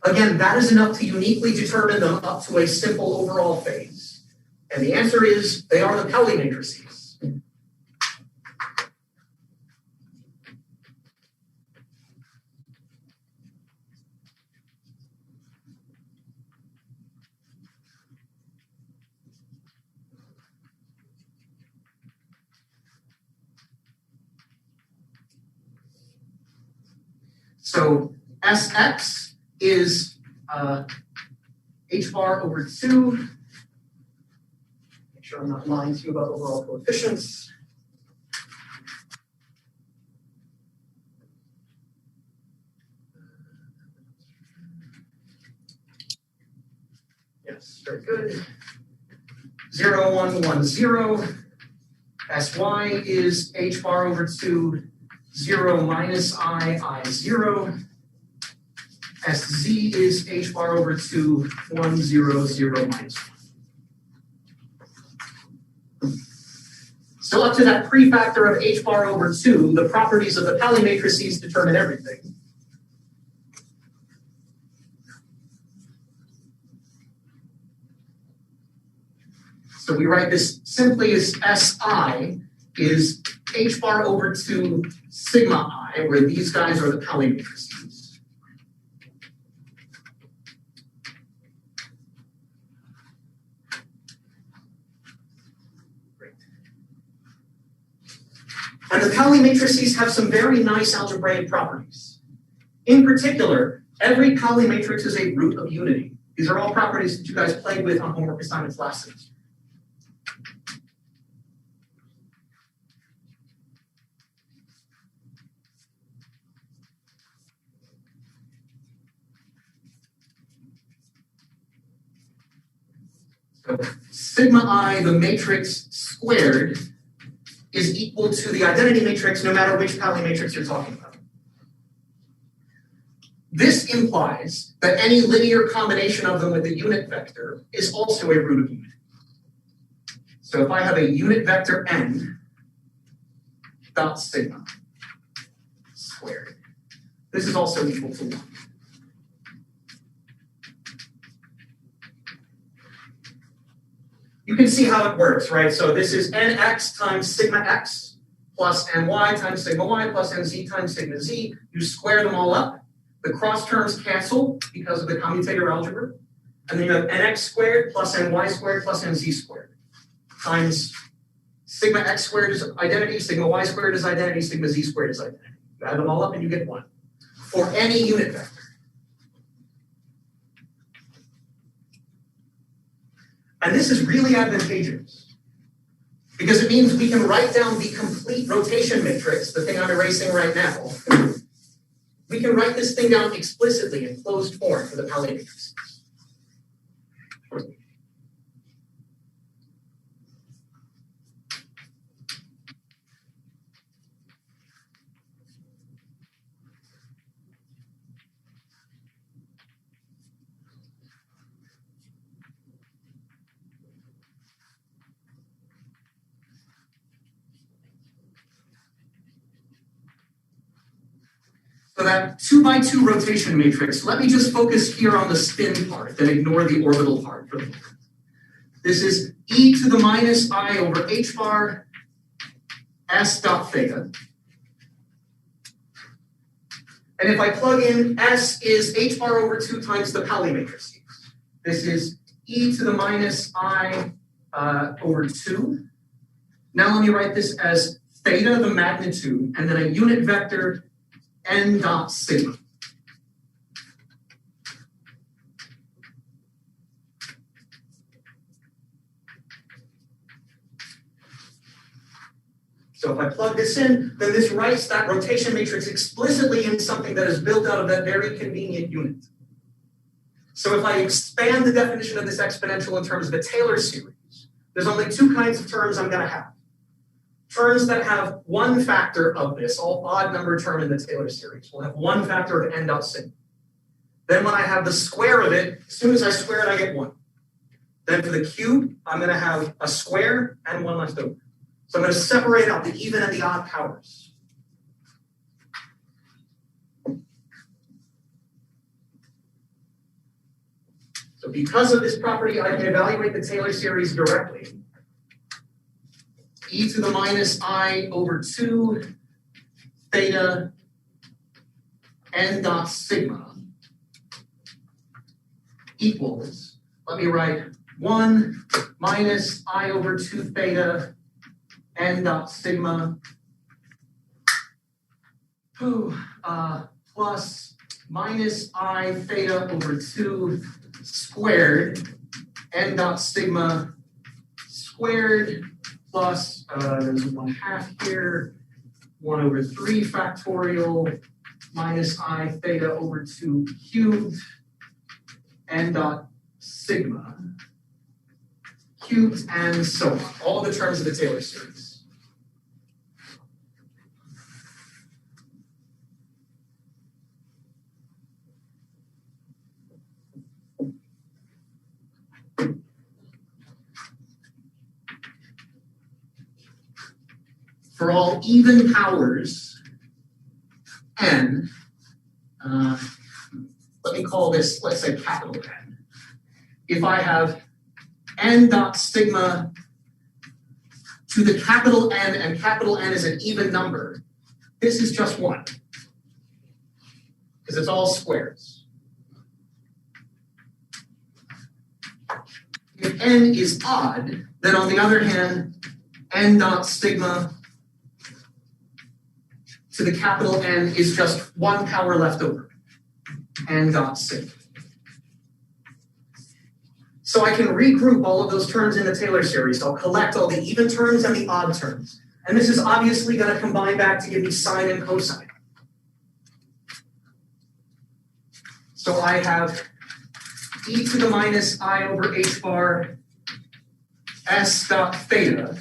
Again, that is enough to uniquely determine them up to a simple overall phase. And the answer is they are the Pelly matrices. So Sx is h bar over 2. Make sure I'm not lying to you about overall coefficients. Yes, very good. 0, 1, 1, 0. Sy is h bar over 2, 0 minus I 0. Sz is h bar over 2, 1, 0, 0 minus 1. So up to that prefactor of h bar over 2, the properties of the Pelly matrices determine everything. So we write this simply as Si is h bar over 2 sigma I, where these guys are the Pelly matrices. And the Pelly matrices have some very nice algebraic properties. In particular, every Pelly matrix is a root of unity. These are all properties that you guys played with on homework assignments last semester. So sigma I, the matrix squared, is equal to the identity matrix no matter which Pelly matrix you're talking about. This implies that any linear combination of them with the unit vector is also a root of unity. So if I have a unit vector n dot sigma squared, this is also equal to 1. You can see how it works, right? So this is nx times sigma x plus ny times sigma y plus nz times sigma z. You square them all up. The cross terms cancel because of the commutator algebra. And then you have nx squared plus ny squared plus nz squared times sigma x squared is identity, sigma y squared is identity, sigma z squared is identity. You add them all up and you get 1 for any unit vector. And this is really advantageous because it means we can write down the complete rotation matrix, the thing I'm erasing right now. We can write this thing down explicitly in closed form for the Pelly matrices. So that 2x2 rotation matrix, let me just focus here on the spin part and ignore the orbital part for the moment. This is e to the minus I over h bar s dot theta. And if I plug in S is h bar over 2 times the Pauli matrix. This is e to the minus I over 2. Now let me write this as theta, the magnitude, and then a unit vector n dot sigma. So if I plug this in, then this writes that rotation matrix explicitly in something that is built out of that very convenient unit. So if I expand the definition of this exponential in terms of a Taylor series, there's only 2 kinds of terms I'm going to have. Terms that have one factor of this, all odd number term in the Taylor series, will have one factor of n dot sigma. Then when I have the square of it, as soon as I square it, I get 1. Then for the cube, I'm going to have a square and 1 left over. So I'm going to separate out the even and the odd powers. So because of this property, I can evaluate the Taylor series directly. E to the minus I over 2 theta n dot sigma equals, let me write 1 minus I over 2 theta n dot sigma plus minus I theta over 2 squared n dot sigma squared plus there's 1/2 here, 1 over 3 factorial minus I theta over 2 cubed n dot sigma cubed and so on. All the terms of the Taylor series. For all even powers n, let me call this, let's say, capital N. If I have n dot sigma to the capital N, and capital N is an even number, this is just 1, because it's all squares. If n is odd, then on the other hand, n dot sigma to the capital N is just 1 power left over, n dot sigma. So I can regroup all of those terms in the Taylor series. I'll collect all the even terms and the odd terms. And this is obviously going to combine back to give me sine and cosine. So I have e to the minus I over h bar s dot theta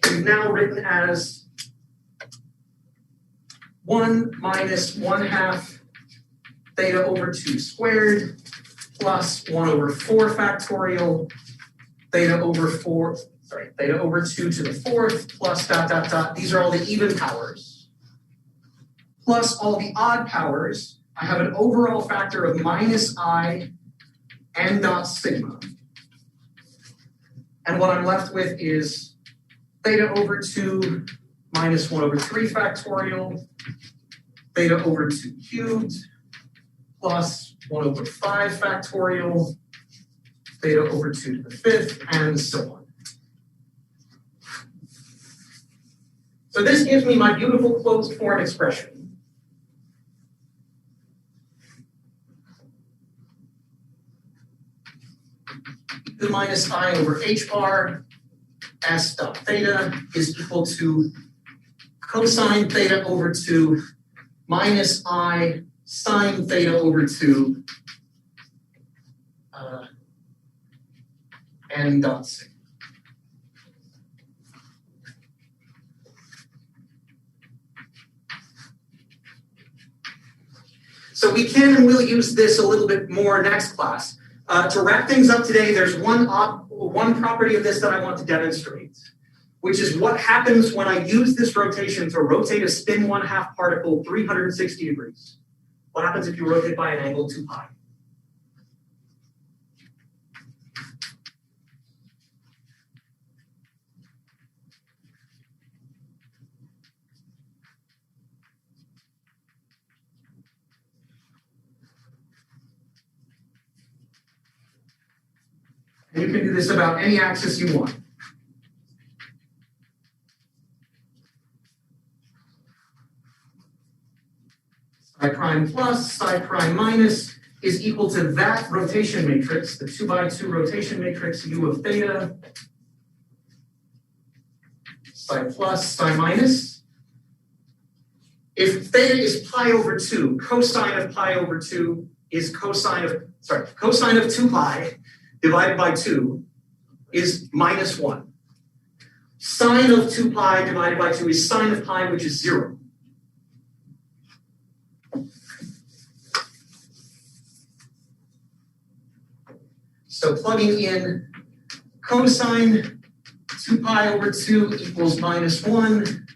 is now written as 1 minus 1/2 theta over 2 squared plus 1 over 4 factorial theta over 2 to the 4th plus dot dot dot. These are all the even powers. Plus all the odd powers. I have an overall factor of minus I n dot sigma. And what I'm left with is theta over 2 minus 1 over 3 factorial, theta over 2 cubed, plus 1 over 5 factorial, theta over 2 to the 5th, and so on. So this gives me my beautiful closed form expression. The minus I over h bar s dot theta is equal to cosine theta over 2 minus I sine theta over 2 n dot sigma. So we can and will use this a little bit more next class. To wrap things up today, there's one property of this that I want to demonstrate, which is what happens when I use this rotation to rotate a spin 1/2 particle 360 degrees. What happens if you rotate by an angle too high? And you can do this about any axis you want. Psi prime plus, psi prime minus is equal to that rotation matrix, the 2x2 rotation matrix U of theta, psi plus, psi minus. If theta is pi over 2, cosine of pi over 2 is cosine of 2 pi divided by 2 is minus 1. Sine of 2 pi divided by 2 is sine of pi, which is 0. So plugging in cosine 2 pi over 2 equals minus 1.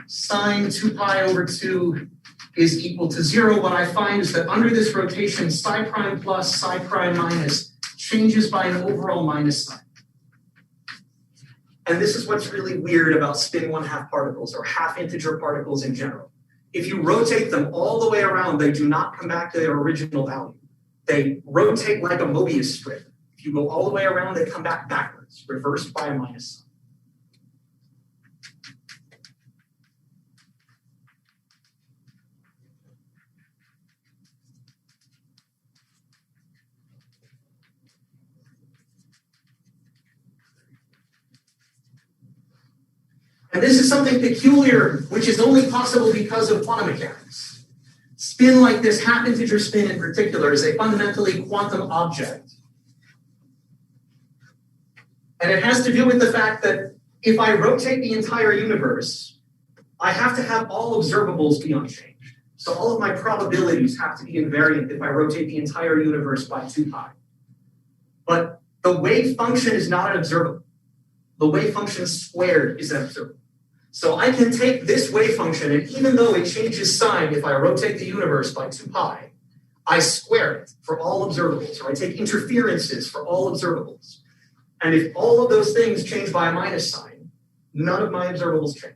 Sine 2 pi over 2 is equal to 0. What I find is that under this rotation, psi prime plus, psi prime minus changes by an overall minus sign. And this is what's really weird about spin 1/2 particles or half integer particles in general. If you rotate them all the way around, they do not come back to their original value. They rotate like a Mobius strip. If you go all the way around, they come back backwards, reversed by a minus sign. And this is something peculiar, which is only possible because of quantum mechanics. Spin like this, half integer spin in particular, is a fundamentally quantum object. And it has to do with the fact that if I rotate the entire universe, I have to have all observables be unchanged. So all of my probabilities have to be invariant if I rotate the entire universe by 2 pi. But the wave function is not an observable. The wave function squared is an observable. So I can take this wave function, and even though it changes sign if I rotate the universe by 2 pi, I square it for all observables, or I take interferences for all observables. And if all of those things change by a minus sign, none of my observables change.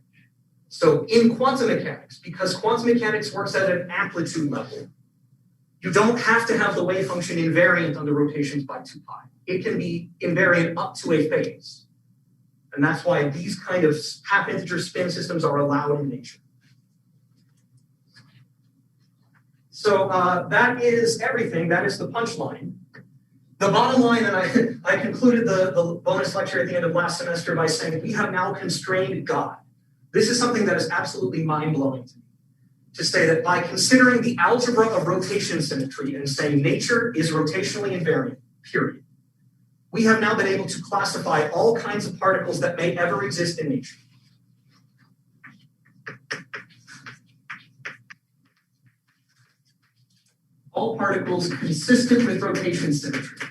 So in quantum mechanics, because quantum mechanics works at an amplitude level, you don't have to have the wave function invariant under rotations by 2 pi. It can be invariant up to a phase. And that's why these kind of half integer spin systems are allowed in nature. So that is everything. That is the punchline. The bottom line, and I concluded the bonus lecture at the end of last semester by saying we have now constrained God. This is something that is absolutely mind-blowing to me. To say that by considering the algebra of rotation symmetry and saying nature is rotationally invariant, period, we have now been able to classify all kinds of particles that may ever exist in nature. All particles consistent with rotation symmetry.